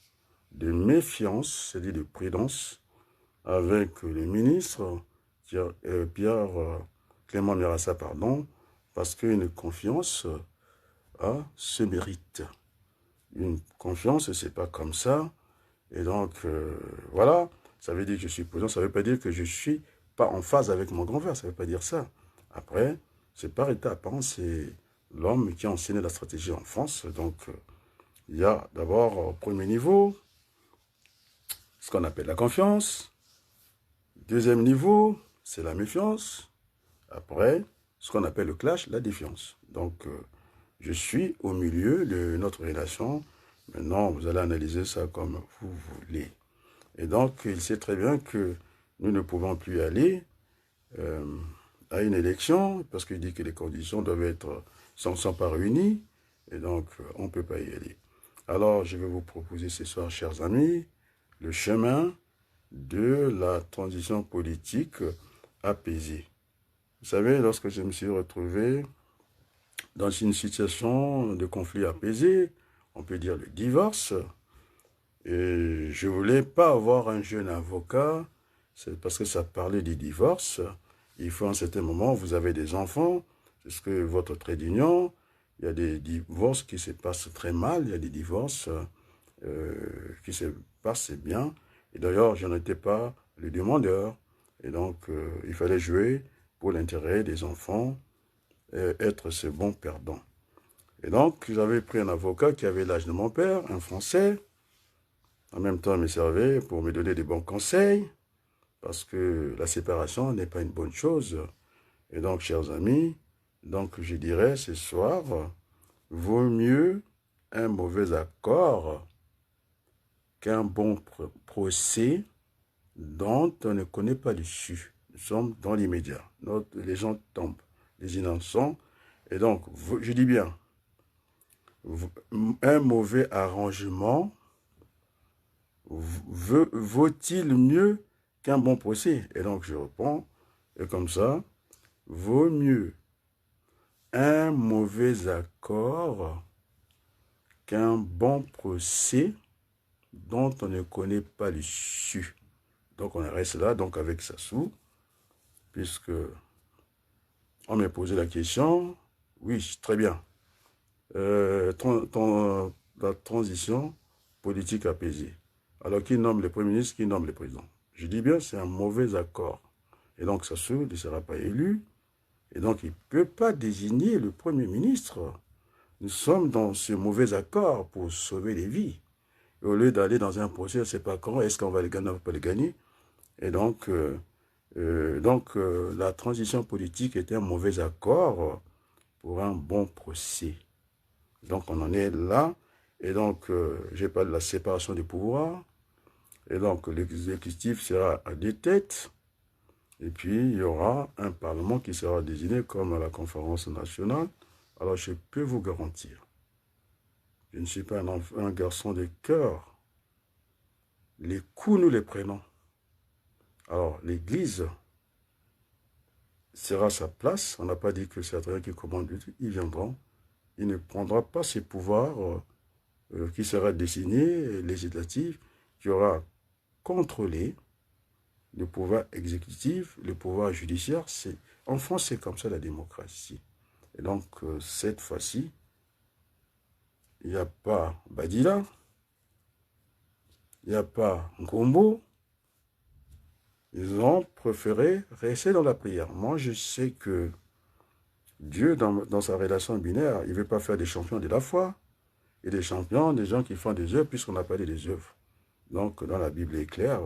de méfiance, c'est-à-dire de prudence, avec le ministre Pierre Clément Mirassa, pardon, parce qu'une confiance se mérite. Une confiance, c'est pas comme ça. Et donc, voilà, ça veut dire que je suis prudent, ça ne veut pas dire que je ne suis pas en phase avec mon grand frère, ça ne veut pas dire ça. Après, c'est par étapes, hein, c'est l'homme qui a enseigné la stratégie en France. Donc, il y a d'abord, au premier niveau, ce qu'on appelle la confiance. Deuxième niveau, c'est la méfiance. Après, ce qu'on appelle le clash, la défiance. Donc, je suis au milieu de notre relation. Maintenant, vous allez analyser ça comme vous voulez. Et donc, il sait très bien que nous ne pouvons plus aller à une élection, parce qu'il dit que les conditions doivent être, sont pas réunies, et donc on ne peut pas y aller. Alors, je vais vous proposer ce soir, chers amis, le chemin de la transition politique apaisée. Vous savez, lorsque je me suis retrouvé dans une situation de conflit apaisé, on peut dire le divorce, et je ne voulais pas avoir un jeune avocat, c'est parce que ça parlait du divorce, il faut à un certain moment, vous avez des enfants, c'est ce que votre trait d'union, il y a des divorces qui se passent très mal, il y a des divorces qui se passent bien. Et d'ailleurs, je n'étais pas le demandeur. Et donc, il fallait jouer pour l'intérêt des enfants, être ce bon perdant. Et donc, j'avais pris un avocat qui avait l'âge de mon père, un Français. En même temps, il me servait pour me donner des bons conseils, parce que la séparation n'est pas une bonne chose. Et donc, chers amis, donc je dirais ce soir, vaut mieux un mauvais accord qu'un bon procès dont on ne connaît pas l'issue. Nous sommes dans l'immédiat. Les gens tombent, les innocents. Et donc, je dis bien, un mauvais arrangement vaut-il mieux qu'un bon procès? Et donc, je reprends, et comme ça, vaut mieux un mauvais accord qu'un bon procès dont on ne connaît pas l'issue. Donc, on reste là, donc avec Sassou, puisque on m'a posé la question. Oui, très bien. La transition politique apaisée. Alors, qui nomme le Premier ministre, qui nomme le président? Je dis bien, c'est un mauvais accord. Et donc, Sassou ne sera pas élu. Et donc, il ne peut pas désigner le Premier ministre. Nous sommes dans ce mauvais accord pour sauver les vies. Et au lieu d'aller dans un procès, on ne sait pas quand, est-ce qu'on va le gagner, on ne va pas le gagner. Et donc, la transition politique était un mauvais accord pour un bon procès. Donc, on en est là. Et donc, j'ai parlé de la séparation des pouvoirs. Et donc, l'exécutif sera à 2 têtes. Et puis, il y aura un parlement qui sera désigné comme à la conférence nationale. Alors, je peux vous garantir, je ne suis pas un garçon de cœur. Les coups, nous les prenons. Alors, l'Église sera à sa place. On n'a pas dit que c'est Adrien qui commande. Ils viendront. Il ne prendra pas ses pouvoirs qui sera désigné, législatif, qui aura contrôlé le pouvoir exécutif, le pouvoir judiciaire. En France, c'est comme ça la démocratie. Et donc, cette fois-ci, il n'y a pas Badila, il n'y a pas Ngombo. Ils ont préféré rester dans la prière. Moi, je sais que Dieu, dans sa relation binaire, il ne veut pas faire des champions de la foi. Et des champions, des gens qui font des œuvres, puisqu'on a parlé des œuvres. Donc, dans la Bible est clair,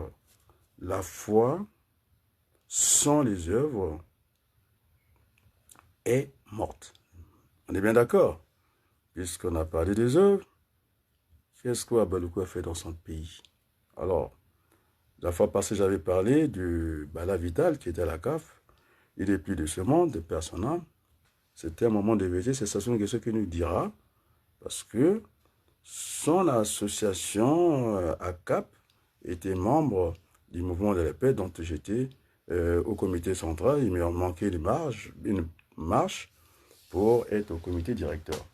la foi sans les œuvres est morte. On est bien d'accord? Puisqu'on a parlé des œuvres, qu'est-ce qu'Ouabalougou a fait dans son pays? Alors, la fois passée, j'avais parlé du Bala Vital qui était à la CAF. Il n'est plus de ce monde, de personne. C'était un moment de vérité, c'est Sassou Nguesso qui nous dira, parce que son association ACAP était membre du mouvement de la paix dont j'étais au comité central. Il m'a manqué une marche pour être au comité directeur.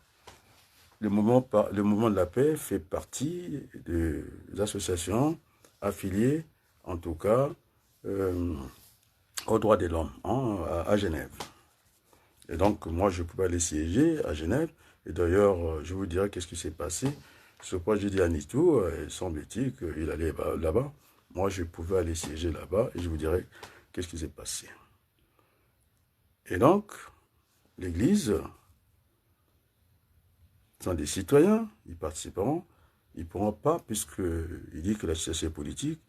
Le mouvement de la paix fait partie des associations affiliées, en tout cas, aux droits de l'homme à Genève. Et donc, moi, je pouvais aller siéger à Genève. Et d'ailleurs, je vous dirai qu'est-ce qui s'est passé. Ce point, j'ai dit à Nitou, il semble-t-il qu'il allait là-bas. Moi, je pouvais aller siéger là-bas et je vous dirai qu'est-ce qui s'est passé. Et donc, l'Église sont des citoyens, ils participeront. Ils ne pourront pas, puisqu'il dit que la situation politique,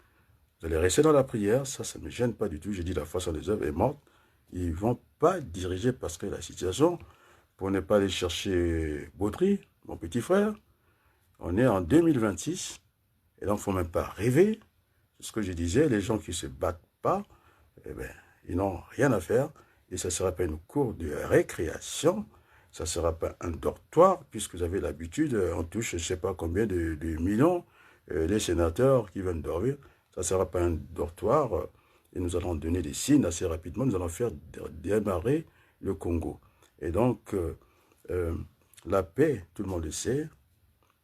vous allez rester dans la prière, ça ne me gêne pas du tout. J'ai dit la foi sur les œuvres est morte. Ils ne vont pas diriger parce que la situation, pour ne pas aller chercher Baudry, mon petit frère, on est en 2026, et donc il ne faut même pas rêver. C'est ce que je disais, les gens qui ne se battent pas, eh bien, ils n'ont rien à faire, et ça ne sera pas une cour de récréation, ça ne sera pas un dortoir, puisque vous avez l'habitude, on touche je ne sais pas combien de millions, les sénateurs qui viennent dormir, ça ne sera pas un dortoir, et nous allons donner des signes assez rapidement, nous allons faire démarrer le Congo. Et donc, la paix, tout le monde le sait,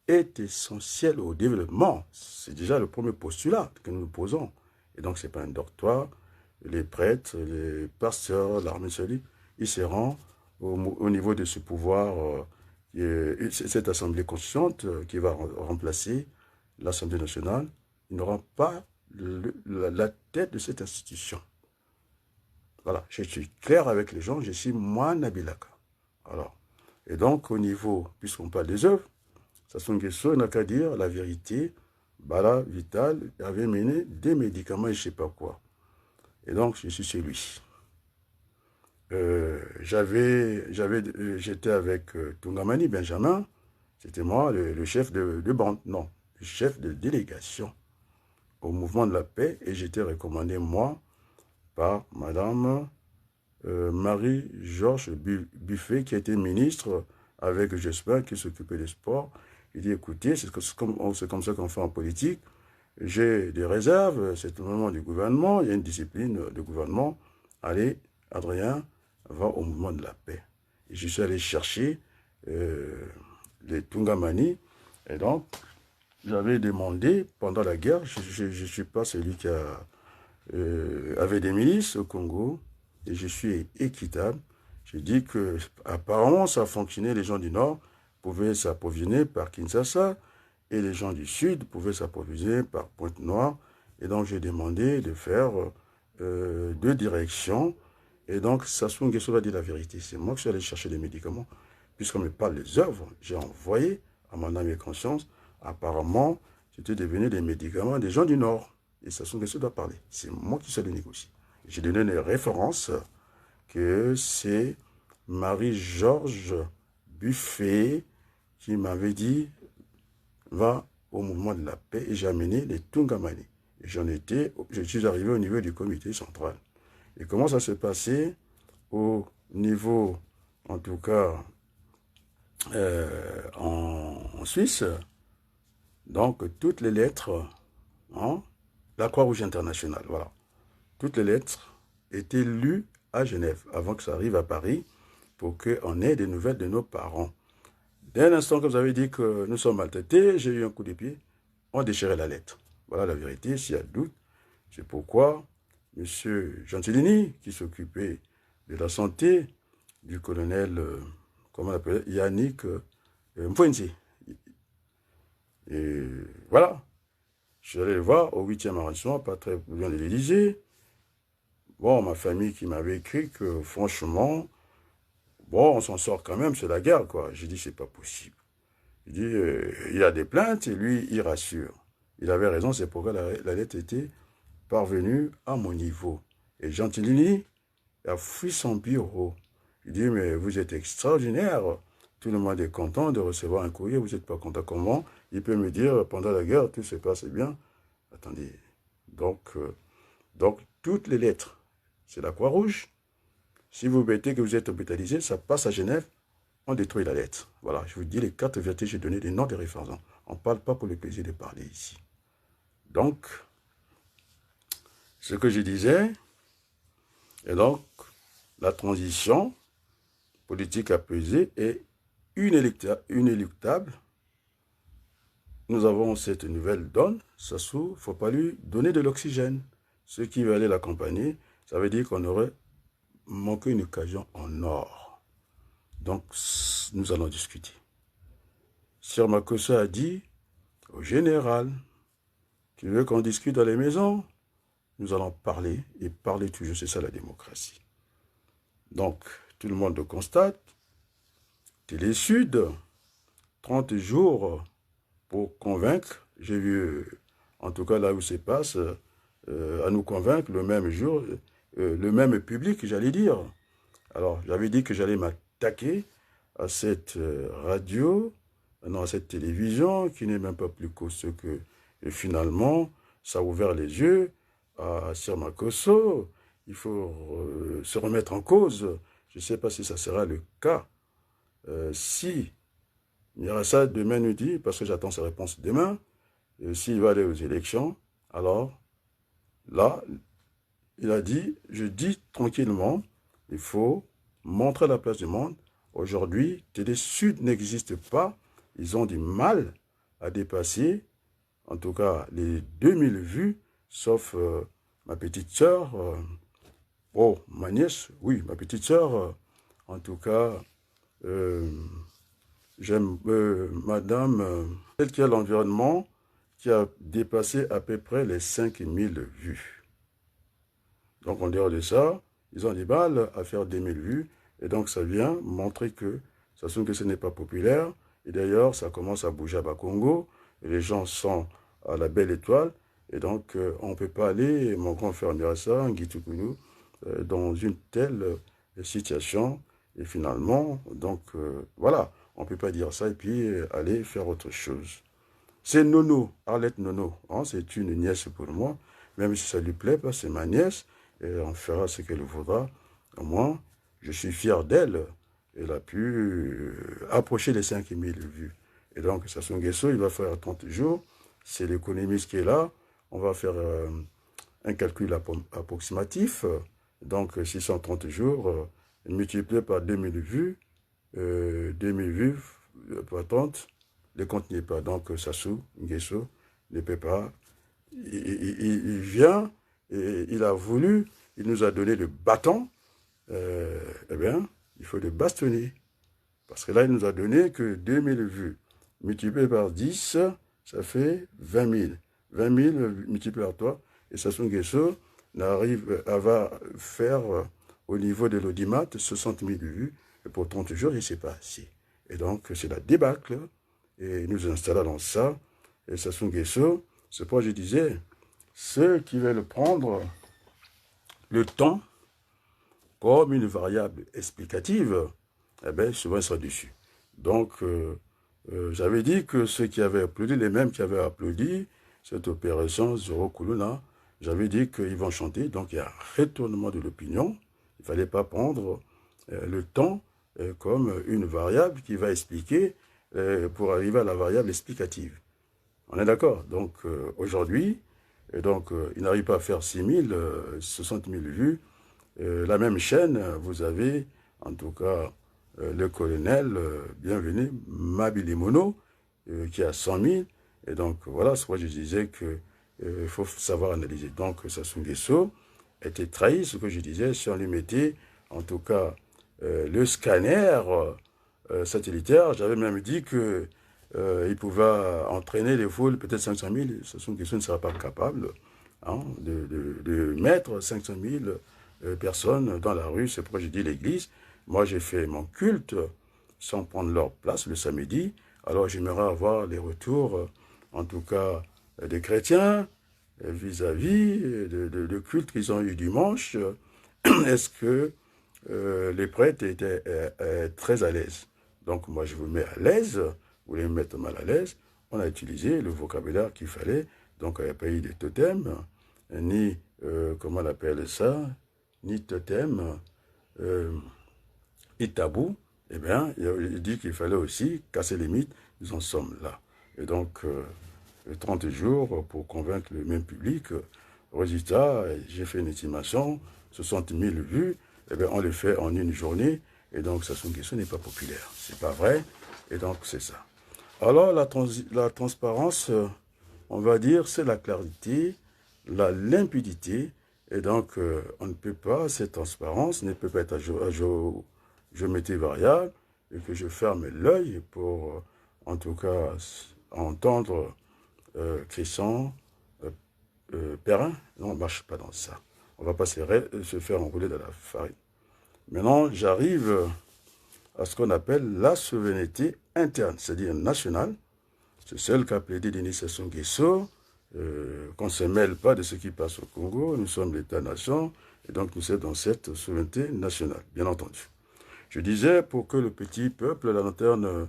est essentielle au développement. C'est déjà le premier postulat que nous nous posons. Et donc, ce n'est pas un dortoir. les prêtres, les pasteurs, l'armée saoudite, ils seront au niveau de ce pouvoir, cette assemblée constituante qui va remplacer l'Assemblée nationale. Ils n'auront pas la tête de cette institution. Voilà, je suis clair avec les gens, je suis moi Nabilaka. Alors, et donc au niveau, puisqu'on parle des œuvres, Sassou Nguesso n'a qu'à dire la vérité. Bala Vital avait mené des médicaments et je ne sais pas quoi. Et donc, je suis chez lui. J'étais avec Tungamani Benjamin, c'était moi, le chef de bande, non, le chef de délégation au mouvement de la paix, et j'étais recommandé, moi, par Madame Marie-Georges Buffet, qui était ministre avec Jospin, qui s'occupait des sports. Il dit, écoutez, c'est comme ça qu'on fait en politique. J'ai des réserves, c'est le moment du gouvernement, il y a une discipline de gouvernement. Allez, Adrien, va au mouvement de la paix. Et je suis allé chercher les Tungamani. Et donc, j'avais demandé, pendant la guerre, je ne suis pas celui qui avait des milices au Congo, et je suis équitable. J'ai dit que apparemment ça fonctionnait, les gens du Nord pouvaient s'approvisionner par Kinshasa, et les gens du Sud pouvaient s'approvisionner par Pointe-Noire. Et donc j'ai demandé de faire 2 directions. Et donc Sassou Nguesso va dire la vérité. C'est moi qui suis allé chercher des médicaments. Puisqu'on me parle des œuvres, j'ai envoyé à mon âme et conscience. Apparemment, c'était devenu des médicaments des gens du Nord. Et Sassou Nguesso doit parler. C'est moi qui suis allé négocier. J'ai donné une référence que c'est Marie-Georges Buffet qui m'avait dit va au mouvement de la paix, et j'ai amené les Tungamani. Je suis arrivé au niveau du comité central. Et comment ça s'est passé au niveau, en tout cas, en Suisse? Donc, toutes les lettres, hein, la Croix-Rouge internationale, voilà. Toutes les lettres étaient lues à Genève avant que ça arrive à Paris pour qu'on ait des nouvelles de nos parents. Dès l'instant que vous avez dit que nous sommes maltraités, j'ai eu un coup de pied, on déchirait la lettre. Voilà la vérité, s'il y a doute. C'est pourquoi M. Gentilini, qui s'occupait de la santé du colonel, comment on appelle, Yannick Mfwenzi. Et voilà, je suis allé le voir au 8e arrondissement, pas très loin de l'Élysée. Bon, ma famille qui m'avait écrit que franchement, bon, on s'en sort quand même, c'est la guerre, quoi. J'ai dit, c'est pas possible. Il dit, il y a des plaintes, et lui, il rassure. Il avait raison, c'est pourquoi la lettre était parvenue à mon niveau. Et Gentilini a fui son bureau. Il dit, mais vous êtes extraordinaire. Tout le monde est content de recevoir un courrier, vous n'êtes pas content. Comment? Il peut me dire, pendant la guerre, tout se passe bien. Attendez. Donc, toutes les lettres, c'est la Croix-Rouge. Si vous mettez que vous êtes hôpitalisé, ça passe à Genève, on détruit la lettre. Voilà, je vous dis les 4 vérités, j'ai donné des noms des référents. On ne parle pas pour le plaisir de parler ici. Donc, ce que je disais, et donc, la transition politique apaisée est inéluctable. Nous avons cette nouvelle donne, Sassou, il ne faut pas lui donner de l'oxygène. Ceux qui veulent aller l'accompagner, ça veut dire qu'on aurait manqué une occasion en or. Donc, nous allons discuter. Sir Makossa a dit au général qui veut qu'on discute dans les maisons, nous allons parler, et parler toujours, c'est ça la démocratie. Donc, tout le monde le constate. Télé Sud, 30 jours pour convaincre, j'ai vu, en tout cas là où ça passe, à nous convaincre le même jour, le même public, j'allais dire. Alors, j'avais dit que j'allais m'attaquer à cette radio, non, à cette télévision, qui n'est même pas plus costaud que... Et finalement, ça a ouvert les yeux à Sir Makossa. Il faut se remettre en cause. Je ne sais pas si ça sera le cas. Si Mirassa demain nous dit, parce que j'attends sa réponse demain, s'il va aller aux élections, alors là, il a dit, je dis tranquillement, il faut montrer la place du monde. Aujourd'hui, Télé Sud n'existe pas. Ils ont du mal à dépasser, en tout cas, les 2000 vues, sauf ma petite sœur, Oh, ma nièce, oui, ma petite sœur, en tout cas, j'aime madame, celle qui a l'environnement, qui a dépassé à peu près les 5000 vues. Donc, en dehors de ça, ils ont du mal à faire 2000 vues. Et donc, ça vient montrer que ça sonne que ce n'est pas populaire. Et d'ailleurs, ça commence à bouger à Bakongo. Et les gens sont à la belle étoile. Et donc, on ne peut pas aller, mon grand frère Mirassa, Nguitukunu, dans une telle situation. Et finalement, donc, voilà, on ne peut pas dire ça et puis aller faire autre chose. C'est Nono, Arlette Nono. Hein, c'est une nièce pour moi. Même si ça lui plaît pas, c'est ma nièce. Et on fera ce qu'elle voudra. Au moins, je suis fier d'elle. Elle a pu approcher les 5000 vues. Et donc, Sassou Nguesso, il va faire 30 jours. C'est l'économiste qui est là. On va faire un calcul approximatif. Donc, 630 jours, multiplié par 2000 vues. 2000 vues, par 30. Le compte n'y est pas. Donc, Sassou Nguesso ne peut pas. Il vient, et il a voulu, il nous a donné le bâton. Eh bien, il faut le bastonner. Parce que là, il nous a donné que 2000 vues multipliées par 10, ça fait 20 000. 20 000 multiplié par 3. Et Sassou Nguesso va faire au niveau de l'audimat 60 000 vues. Et pour 30 jours, il ne s'est pas assez. Et donc, c'est la débâcle. Et il nous installa dans ça. Et Sassou Nguesso, c'est pourquoi je disais, ceux qui veulent prendre le temps comme une variable explicative, eh bien, souvent, ils sont dessus. Donc, j'avais dit que ceux qui avaient applaudi, les mêmes qui avaient applaudi cette opération Zéro Kuluna, j'avais dit qu'ils vont chanter. Donc, il y a un retournement de l'opinion. Il ne fallait pas prendre le temps comme une variable qui va expliquer pour arriver à la variable explicative. On est d'accord? Donc, aujourd'hui, il n'arrive pas à faire 6000, 60 000 vues. La même chaîne, vous avez, en tout cas, le colonel, bienvenu, Mabilimono, qui a 100 000. Et donc, voilà, c'est pourquoi je disais qu'il faut savoir analyser. Donc, Sassou Nguesso était trahi, ce que je disais, si on lui mettait, en tout cas, le scanner satellitaire. J'avais même dit que il pouvait entraîner les foules, peut-être 500 000. Sassou Nguesso ne sera pas capable de mettre 500 000 personnes dans la rue. C'est pourquoi j'ai dit l'église. Moi, j'ai fait mon culte sans prendre leur place le samedi. Alors, j'aimerais avoir les retours, en tout cas, des chrétiens vis-à-vis de culte qu'ils ont eu dimanche. Est-ce que les prêtres étaient très à l'aise? Donc, moi, je vous mets à l'aise. Vous voulez me mettre mal à l'aise? On a utilisé le vocabulaire qu'il fallait. Donc, il n'y a pas eu de totem, ni, comment on appelle ça, ni totem, ni tabou. Eh bien, il dit qu'il fallait aussi casser les mythes. Nous en sommes là. Et donc, 30 jours pour convaincre le même public. Résultat, j'ai fait une estimation, 60 000 vues. Eh bien, on le fait en une journée. Et donc, Sassou Nguesso n'est pas populaire. C'est pas vrai. Et donc, c'est ça. Alors, la transparence, on va dire, c'est la clarité, la limpidité. Et donc, on ne peut pas, cette transparence ne peut pas être à géométrie variable et que je ferme l'œil pour, en tout cas, entendre Crisson, Perrin. Non, on ne marche pas dans ça. On ne va pas se faire enrouler dans la farine. Maintenant, j'arrive à ce qu'on appelle la souveraineté interne, c'est-à-dire nationale. C'est celle qu'a plaidé Denis Sassou Nguesso, qu'on ne se mêle pas de ce qui passe au Congo. Nous sommes l'État-nation, et donc nous sommes dans cette souveraineté nationale, bien entendu. Je disais, pour que le petit peuple, la lanterne,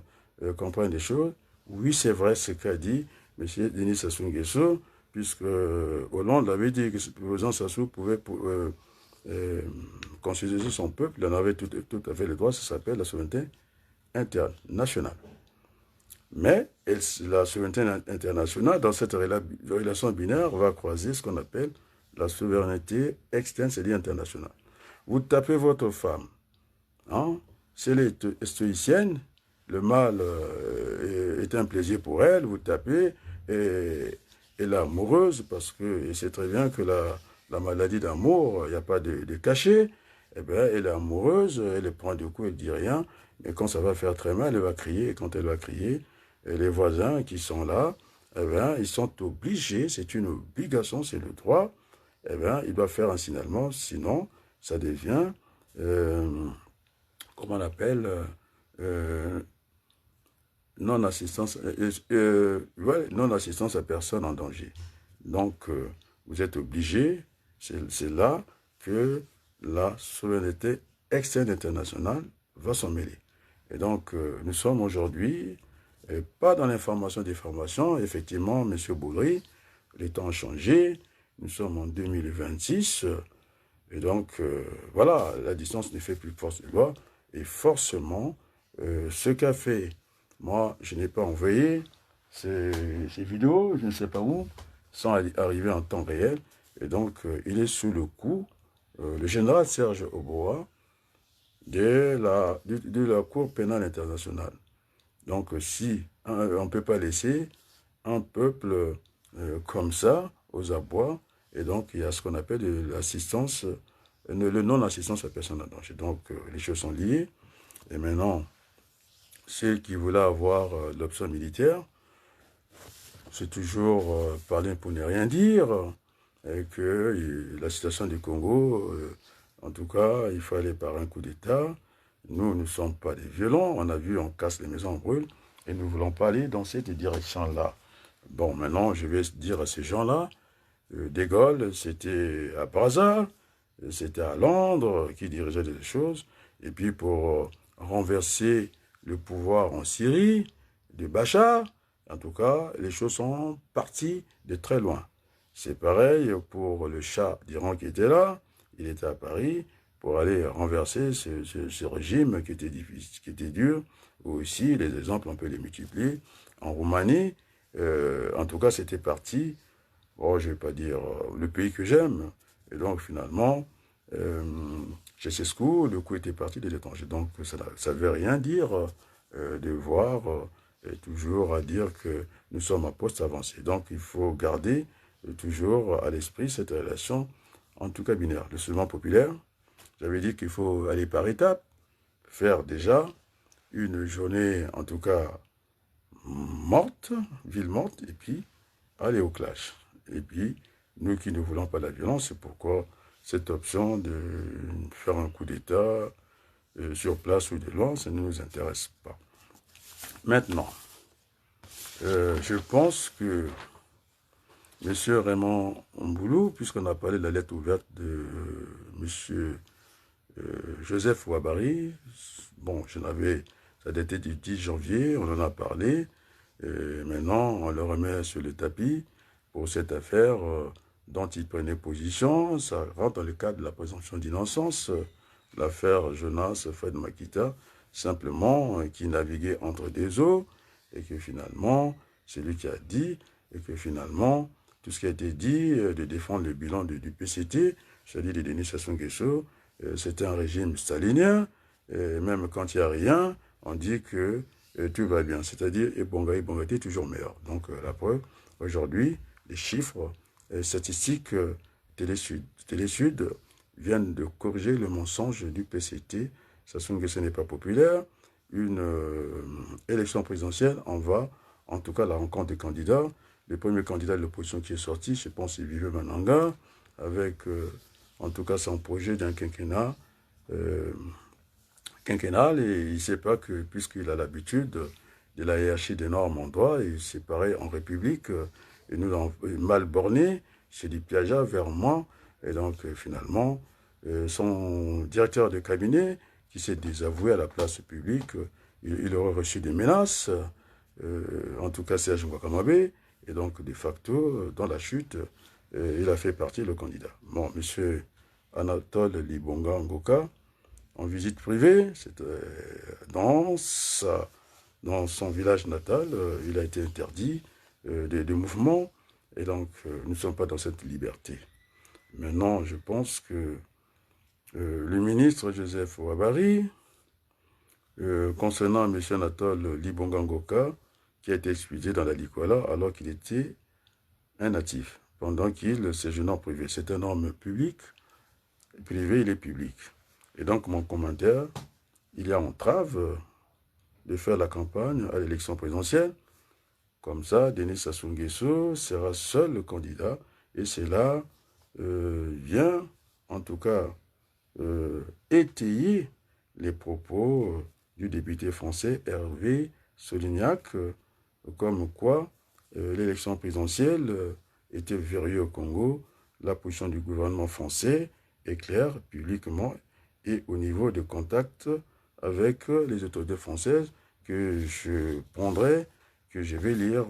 comprenne des choses, oui, c'est vrai ce qu'a dit M. Denis Sassou Nguesso, puisque Hollande avait dit que le président Sassou pouvait consulter son peuple, il en avait tout à fait le droit, ça s'appelle la souveraineté interne, nationale. Mais la souveraineté internationale, dans cette relation binaire, va croiser ce qu'on appelle la souveraineté externe, c'est-à-dire internationale. Vous tapez votre femme, hein, si elle est stoïcienne, le mal est un plaisir pour elle, vous tapez, et elle est amoureuse, parce que c'est très bien que la maladie d'amour, il n'y a pas de cachet. Eh bien, elle est amoureuse, elle prend du coup, elle dit rien. Mais quand ça va faire très mal, elle va crier. Et quand elle va crier, les voisins qui sont là, eh bien, ils sont obligés, c'est une obligation, c'est le droit. Eh bien, ils doivent faire un signalement, sinon, ça devient, comment on appelle, euh, non-assistance ouais, non-assistance à personne en danger. Donc, vous êtes obligé, c'est là que la souveraineté externe internationale va s'en mêler. Et donc, nous sommes aujourd'hui, pas dans l'information-déformation, effectivement, M. Boudry, les temps ont changé, nous sommes en 2026, et donc, voilà, la distance ne fait plus force de loi, et forcément, ce qu'a fait, moi, je n'ai pas envoyé ces vidéos, je ne sais pas où, sans arriver en temps réel, et donc, il est sous le coup, le général Serge Oboa, de la Cour pénale internationale. Donc, si on ne peut pas laisser un peuple comme ça, aux abois, et donc il y a ce qu'on appelle l'assistance, le non-assistance à personne en danger. Donc, les choses sont liées. Et maintenant, ceux qui voulaient avoir l'option militaire, c'est toujours parler pour ne rien dire, et que la situation du Congo, en tout cas, il faut aller par un coup d'État. Nous ne sommes pas des violents, on a vu, on casse les maisons, on brûle, et nous ne voulons pas aller dans cette direction-là. Bon, maintenant, je vais dire à ces gens-là, De Gaulle, c'était à Brazza, c'était à Londres qui dirigeait les choses, et puis pour renverser le pouvoir en Syrie, de Bachar, en tout cas, les choses sont parties de très loin. C'est pareil pour le Shah d'Iran qui était là, il était à Paris pour aller renverser ce régime qui était difficile, qui était dur, ou aussi les exemples, on peut les multiplier. En Roumanie, en tout cas, c'était parti, bon, je ne vais pas dire le pays que j'aime, et donc finalement, chez Cescu, le coup était parti de l'étranger. Donc ça ne veut rien dire de voir toujours à dire que nous sommes à poste avancé. Donc il faut garder toujours à l'esprit cette relation, en tout cas binaire. Le soulèvement populaire, j'avais dit qu'il faut aller par étapes, faire déjà une journée, en tout cas morte, ville morte, et puis aller au clash. Et puis, nous qui ne voulons pas la violence, c'est pourquoi cette option de faire un coup d'État sur place ou de loin, ça ne nous intéresse pas. Maintenant, je pense que M. Raymond Mboulou, puisqu'on a parlé de la lettre ouverte de M. Joseph Ouabari, bon, ça datait du 10 janvier, on en a parlé, et maintenant on le remet sur le tapis pour cette affaire dont il prenait position. Ça rentre dans le cadre de la présomption d'innocence, l'affaire Jonas Fred Makita, simplement qui naviguait entre des eaux, et que finalement, c'est lui qui a dit, et que finalement, tout ce qui a été dit, de défendre le bilan du PCT, c'est-à-dire de Denis Sassou Nguesso, c'était un régime stalinien, et même quand il n'y a rien, on dit que tout va bien, c'est-à-dire Ebonga était toujours meilleur. Donc la preuve, aujourd'hui, les chiffres statistiques Télé-Sud viennent de corriger le mensonge du PCT. Sassou Nguesso n'est pas populaire. Une élection présidentielle, on va, en tout cas, la rencontre des candidats. Le premier candidat de l'opposition qui est sorti, je pense, c'est Viveux Mananga, avec, en tout cas, son projet d'un quinquennat quinquennal, et il ne sait pas que, puisqu'il a l'habitude de la hiérarchie des normes en droit, et c'est pareil en République, et nous l'avons mal borné, c'est du plagiat vers moi, et donc finalement, son directeur de cabinet, qui s'est désavoué à la place publique, il aurait reçu des menaces, en tout cas Serge Ouakamabé, et donc de facto, dans la chute, il a fait partie le candidat. Bon, M. Anatole Libonga Ngoka, en visite privée, dans son village natal, il a été interdit de mouvement, et donc nous ne sommes pas dans cette liberté. Maintenant, je pense que le ministre Joseph Ouabari, concernant M. Anatole Libonga Ngoka, qui a été expulsé dans la Likoala alors qu'il était un natif. pendant qu'il séjourne en privé. C'est un homme public, privé, il est public. Et donc, mon commentaire, il y a entrave de faire la campagne à l'élection présidentielle. Comme ça, Denis Sassou Nguesso sera seul le candidat. Et cela vient, en tout cas, étayer les propos du député français Hervé Solignac, comme quoi l'élection présidentielle était verrouillée au Congo. La position du gouvernement français est claire publiquement et au niveau de contact avec les autorités françaises que je prendrai, que je vais lire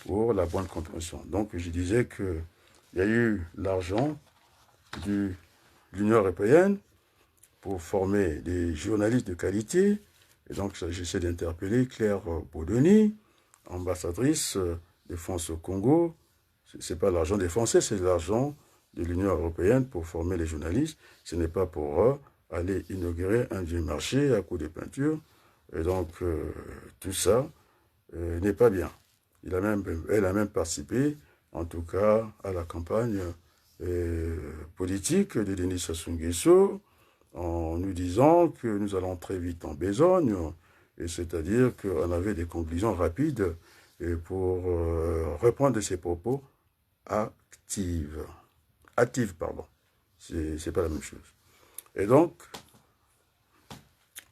pour la bonne compréhension. Donc je disais qu'il y a eu l'argent de l'Union européenne pour former des journalistes de qualité. Et donc j'essaie d'interpeller Claire Baudeny, ambassadrice de France au Congo. Ce n'est pas l'argent des Français, c'est l'argent de l'Union européenne pour former les journalistes. Ce n'est pas pour aller inaugurer un vieux marché à coups de peinture. Et donc, tout ça n'est pas bien. Elle a même participé, en tout cas, à la campagne politique de Denis Sassou Nguesso, en nous disant que nous allons très vite en besogne, et c'est-à-dire qu'on avait des conclusions rapides pour reprendre ses propos actives. C'est pas la même chose. Et donc,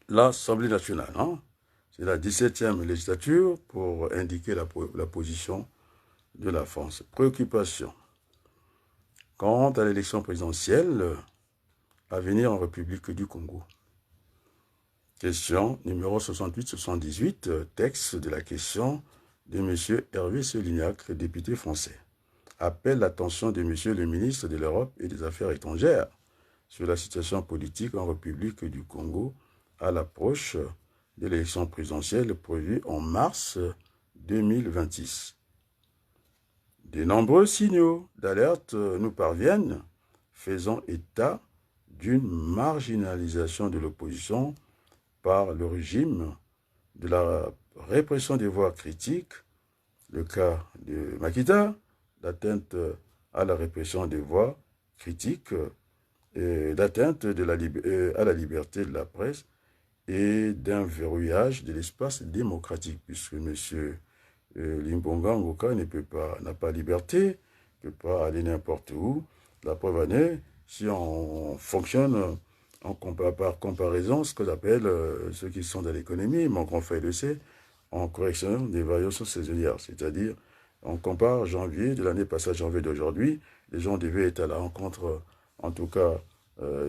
l'Assemblée nationale, c'est la 17e législature pour indiquer la position de la France. Préoccupation. Quant à l'élection présidentielle à venir en République du Congo. Question numéro 68-78, texte de la question de M. Hervé Solignac, député français. Appelle l'attention de M. le ministre de l'Europe et des Affaires étrangères sur la situation politique en République du Congo à l'approche de l'élection présidentielle prévue en mars 2026. De nombreux signaux d'alerte nous parviennent, faisant état d'une marginalisation de l'opposition par le régime, de la répression des voix critiques, le cas de Makita, d'atteinte à la répression des voix critiques, d'atteinte à la liberté de la presse et d'un verrouillage de l'espace démocratique, puisque M. Limbonga Ngoka n'a pas liberté, ne peut pas aller n'importe où. La preuve en est, si on fonctionne par comparaison, ce que j'appelle ceux qui sont dans l'économie, mon grand frère le sait, en correction des variations saisonnières, c'est-à-dire on compare janvier de l'année passée à janvier d'aujourd'hui, les gens devaient être à la rencontre, en tout cas,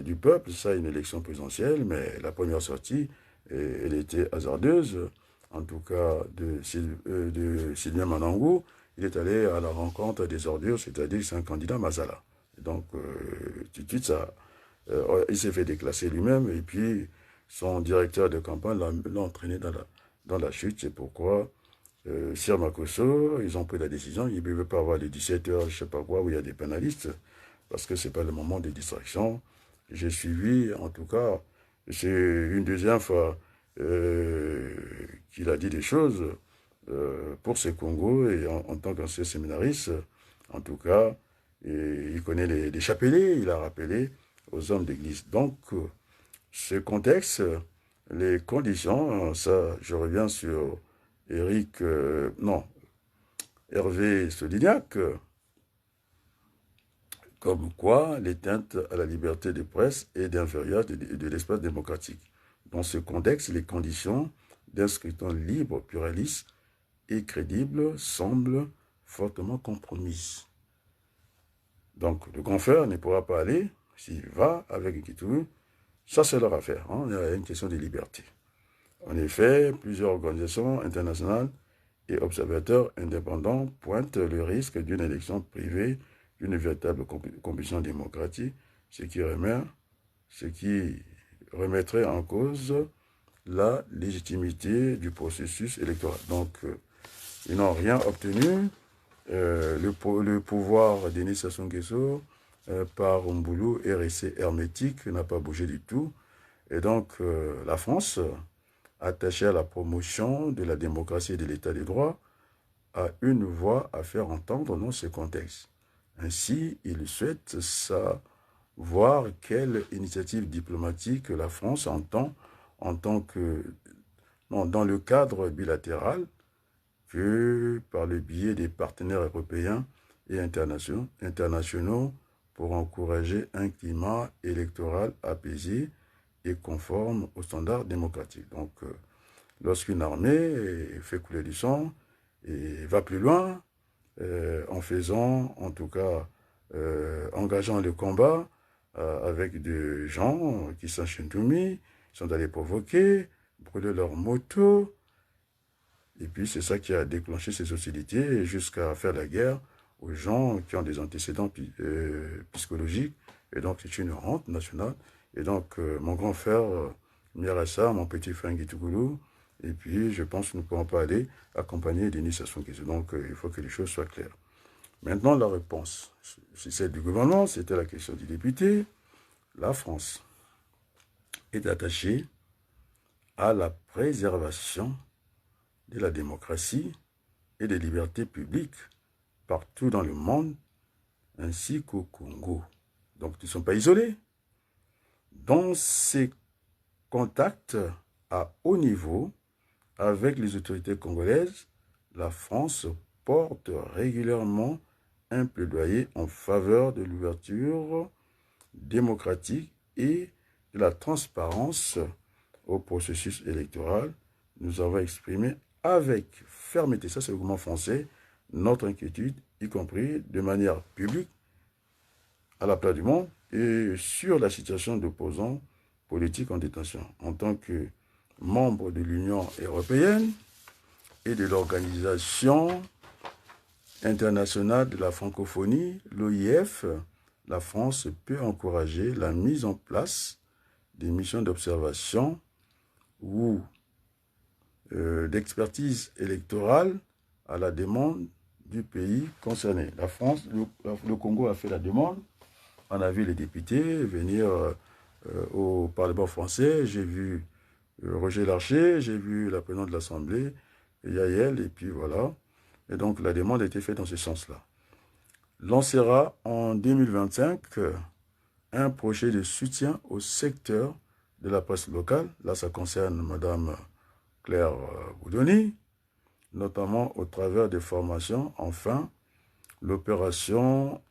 du peuple, ça une élection présidentielle, mais la première sortie, elle était hasardeuse, en tout cas de Sylvain Manangou, il est allé à la rencontre des ordures, c'est-à-dire c'est un candidat Mazala. Et donc, tout de suite, il s'est fait déclasser lui-même, et puis son directeur de campagne l'a entraîné dans la chute. C'est pourquoi Sir Makosso, ils ont pris la décision, ils ne peuvent pas avoir les 17h, je ne sais pas quoi, où il y a des pénalistes, parce que ce n'est pas le moment de distraction. J'ai suivi, en tout cas, c'est une deuxième fois qu'il a dit des choses pour ce Congo, et en tant qu'ancien séminariste, en tout cas, il connaît les chapeliers, il a rappelé aux hommes d'église. Donc, ce contexte, les conditions, ça, je reviens sur Hervé Solignac, comme quoi l'éteinte à la liberté de presse est d'un verrouillage de l'espace démocratique. Dans ce contexte, les conditions d'un scrutin libre, pluraliste et crédible semblent fortement compromises. Donc, le grand frère ne pourra pas aller, s'il va avec Kitou, ça c'est leur affaire, il y a une question de liberté. En effet, plusieurs organisations internationales et observateurs indépendants pointent le risque d'une élection privée, d'une véritable compétition démocratique, ce qui remettrait en cause la légitimité du processus électoral. Donc, ils n'ont rien obtenu. Le pouvoir de Denis Sassou Nguesso par Mboulou est resté hermétique, n'a pas bougé du tout. Et donc, la France, attachée à la promotion de la démocratie et de l'état de droit, a une voix à faire entendre dans ce contexte. Ainsi, il souhaite savoir quelle initiative diplomatique la France entend en tant que, non, dans le cadre bilatéral que par le biais des partenaires européens et internationaux pour encourager un climat électoral apaisé et conforme aux standards démocratiques. Donc, lorsqu'une armée fait couler du sang et va plus loin, en faisant, en tout cas, engageant le combat avec des gens qui sont chintoumi, sont allés provoquer, brûler leurs motos, et puis c'est ça qui a déclenché ces hostilités jusqu'à faire la guerre aux gens qui ont des antécédents psychologiques, et donc c'est une honte nationale. Et donc mon grand frère Mirassa, mon petit frère Ngitougoulou, et puis je pense que nous ne pourrons pas aller accompagner Denis Sassou Nguesso. Donc il faut que les choses soient claires. Maintenant la réponse, c'est celle du gouvernement, c'était la question du député. La France est attachée à la préservation de la démocratie et des libertés publiques partout dans le monde, ainsi qu'au Congo. Donc, ils ne sont pas isolés. Dans ces contacts à haut niveau avec les autorités congolaises, la France porte régulièrement un plaidoyer en faveur de l'ouverture démocratique et de la transparence au processus électoral. Nous avons exprimé avec fermeté, ça c'est le gouvernement français, notre inquiétude, y compris de manière publique, à la place du monde, et sur la situation d'opposants politiques en détention. En tant que membre de l'Union européenne et de l'Organisation internationale de la francophonie, l'OIF, la France peut encourager la mise en place des missions d'observation ou d'expertise électorale à la demande du pays concerné. La France, le Congo a fait la demande. On a vu les députés venir au Parlement français. J'ai vu Roger Larcher, j'ai vu la présidente de l'Assemblée, Yael, et puis voilà. Et donc la demande a été faite dans ce sens-là. Lancera en 2025 un projet de soutien au secteur de la presse locale. Là, ça concerne Madame Claire Boudoni, notamment au travers des formations. Enfin, l'opérateur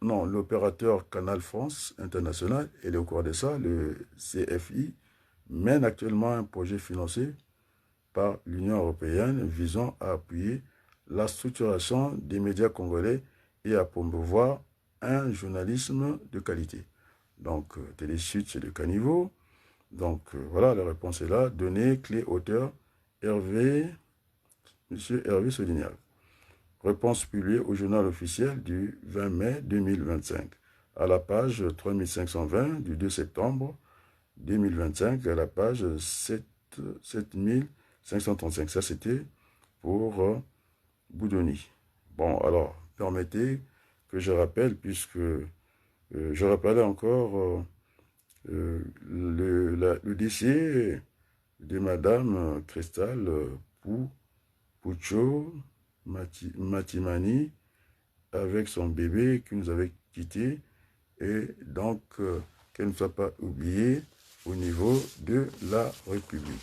Canal France International, et au cours de ça, le CFI, mène actuellement un projet financé par l'Union européenne visant à appuyer la structuration des médias congolais et à promouvoir un journalisme de qualité. Donc, Télésud, c'est de caniveau. Donc, voilà, la réponse est là. Données, clés, auteur, Monsieur Hervé Solignac. Réponse publiée au journal officiel du 20 mai 2025. À la page 3520 du 2 septembre 2025, à la page 7535. Ça, c'était pour Boudoni. Bon, alors, permettez que je rappelle, puisque je rappelais encore le décès de Madame Cristal Poucho Matimani avec son bébé qui nous avait quittés, et donc qu'elle ne soit pas oubliée au niveau de la République.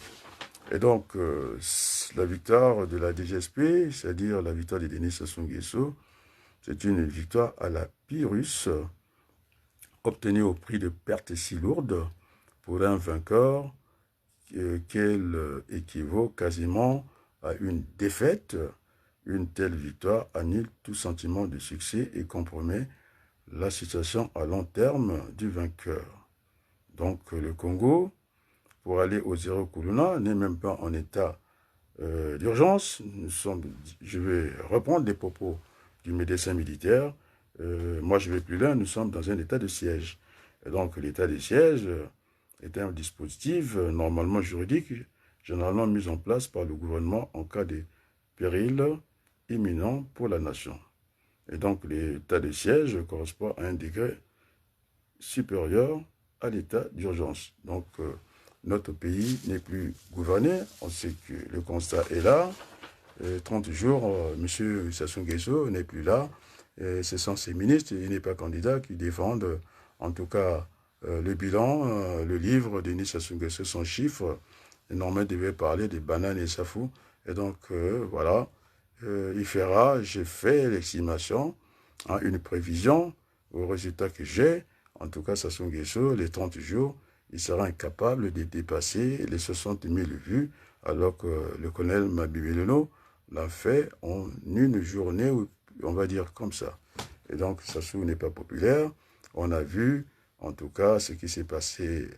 Et donc, la victoire de la DGSP, c'est-à-dire la victoire de Denis Sassou Nguesso, c'est une victoire à la Pyrrhus, obtenue au prix de pertes si lourdes pour un vainqueur qu'elle équivaut quasiment à une défaite. Une telle victoire annule tout sentiment de succès et compromet la situation à long terme du vainqueur. Donc le Congo, pour aller au zéro Kuluna, n'est même pas en état d'urgence. Je vais reprendre des propos du médecin militaire. Moi, je vais plus loin, nous sommes dans un état de siège. Et donc l'état de siège est un dispositif normalement juridique, généralement mis en place par le gouvernement en cas de péril imminent pour la nation. Et donc l'état de siège correspond à un degré supérieur à l'état d'urgence. Donc notre pays n'est plus gouverné, on sait que le constat est là. 30 jours, M. Sassou Nguesso n'est plus là. Et ce sont ces ministres, il n'est pas candidat, qui défendent en tout cas le bilan, le livre de Denis Sassou Nguesso, son chiffre. Et normalement, il devait parler des bananes et safou. Et donc, voilà, il fera, j'ai fait l'estimation, hein, une prévision au résultat que j'ai. En tout cas, Sassou Nguesso, les 30 jours, il sera incapable de dépasser les 60 000 vues, alors que le colonel Mabimeleno l'a fait en une journée, on va dire comme ça. Et donc, Sassou n'est pas populaire. On a vu, en tout cas, ce qui s'est passé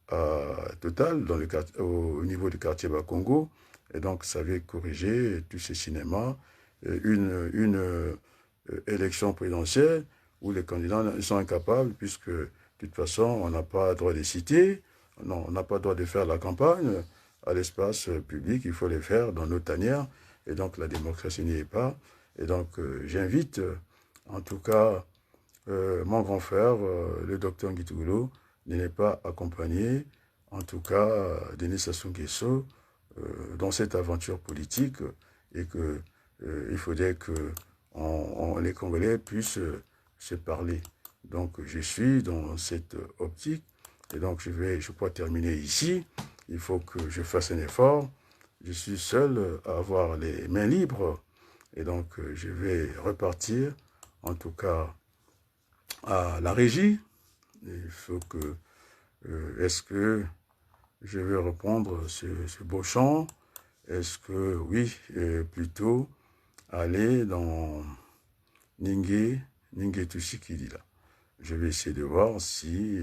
à Total, dans le, au niveau du quartier Bakongo. Et donc, ça avait corrigé tous ces cinémas. Une élection présidentielle où les candidats sont incapables, puisque de toute façon, on n'a pas le droit de citer, non, on n'a pas le droit de faire la campagne à l'espace public, il faut les faire dans nos tanières, et donc la démocratie n'y est pas. Et donc, j'invite, en tout cas, mon grand frère, le docteur Ngitougolo, n'est pas accompagné, en tout cas, Denis Sassou Nguesso, dans cette aventure politique, et que il faudrait que les Congolais puissent se parler. Donc, je suis dans cette optique, et donc je crois terminer ici. Il faut que je fasse un effort. Je suis seul à avoir les mains libres, et donc je vais repartir, en tout cas, à la régie. Il faut que, est-ce que je vais reprendre ce beau chant? Est-ce que, oui, plutôt aller dans Ninge Tushikidila. Je vais essayer de voir si,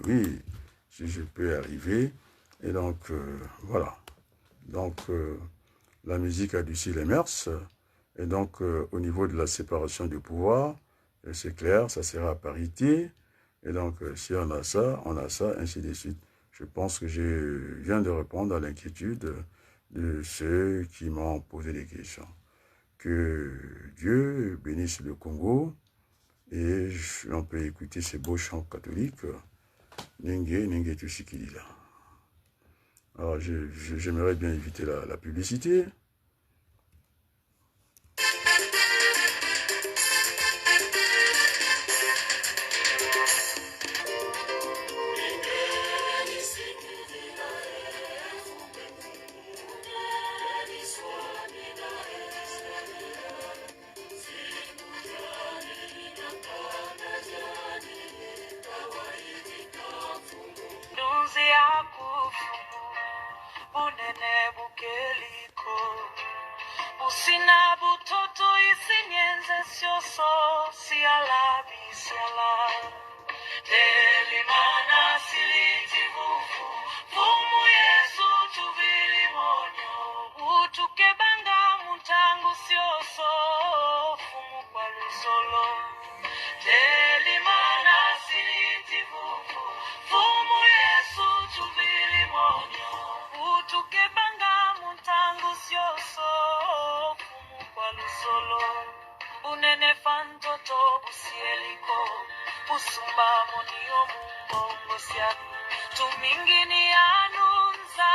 oui, si je peux arriver. Et donc, voilà. Donc, la musique a adouci les mœurs. Et donc, au niveau de la séparation du pouvoir, c'est clair, ça sera à parité. Et donc, si on a ça, ainsi de suite. Je pense que je viens de répondre à l'inquiétude de ceux qui m'ont posé des questions. Que Dieu bénisse le Congo, et on peut écouter ces beaux chants catholiques, Ninge Tushikidila. Alors, j'aimerais bien éviter la publicité. Usina butoto isinyenze sioso siala bisiala Elimana siliti vufu Fumu Yesu tubili monyo Utuke banga muntangu sioso Fumu kwa lusolo Elimana siliti vufu Fumu Yesu tubili monyo Utuke banga muntangu sioso Fumu kwa lusolo Unene fantoto busieliko Pusumba monio mungo ngosya Tumingini anunza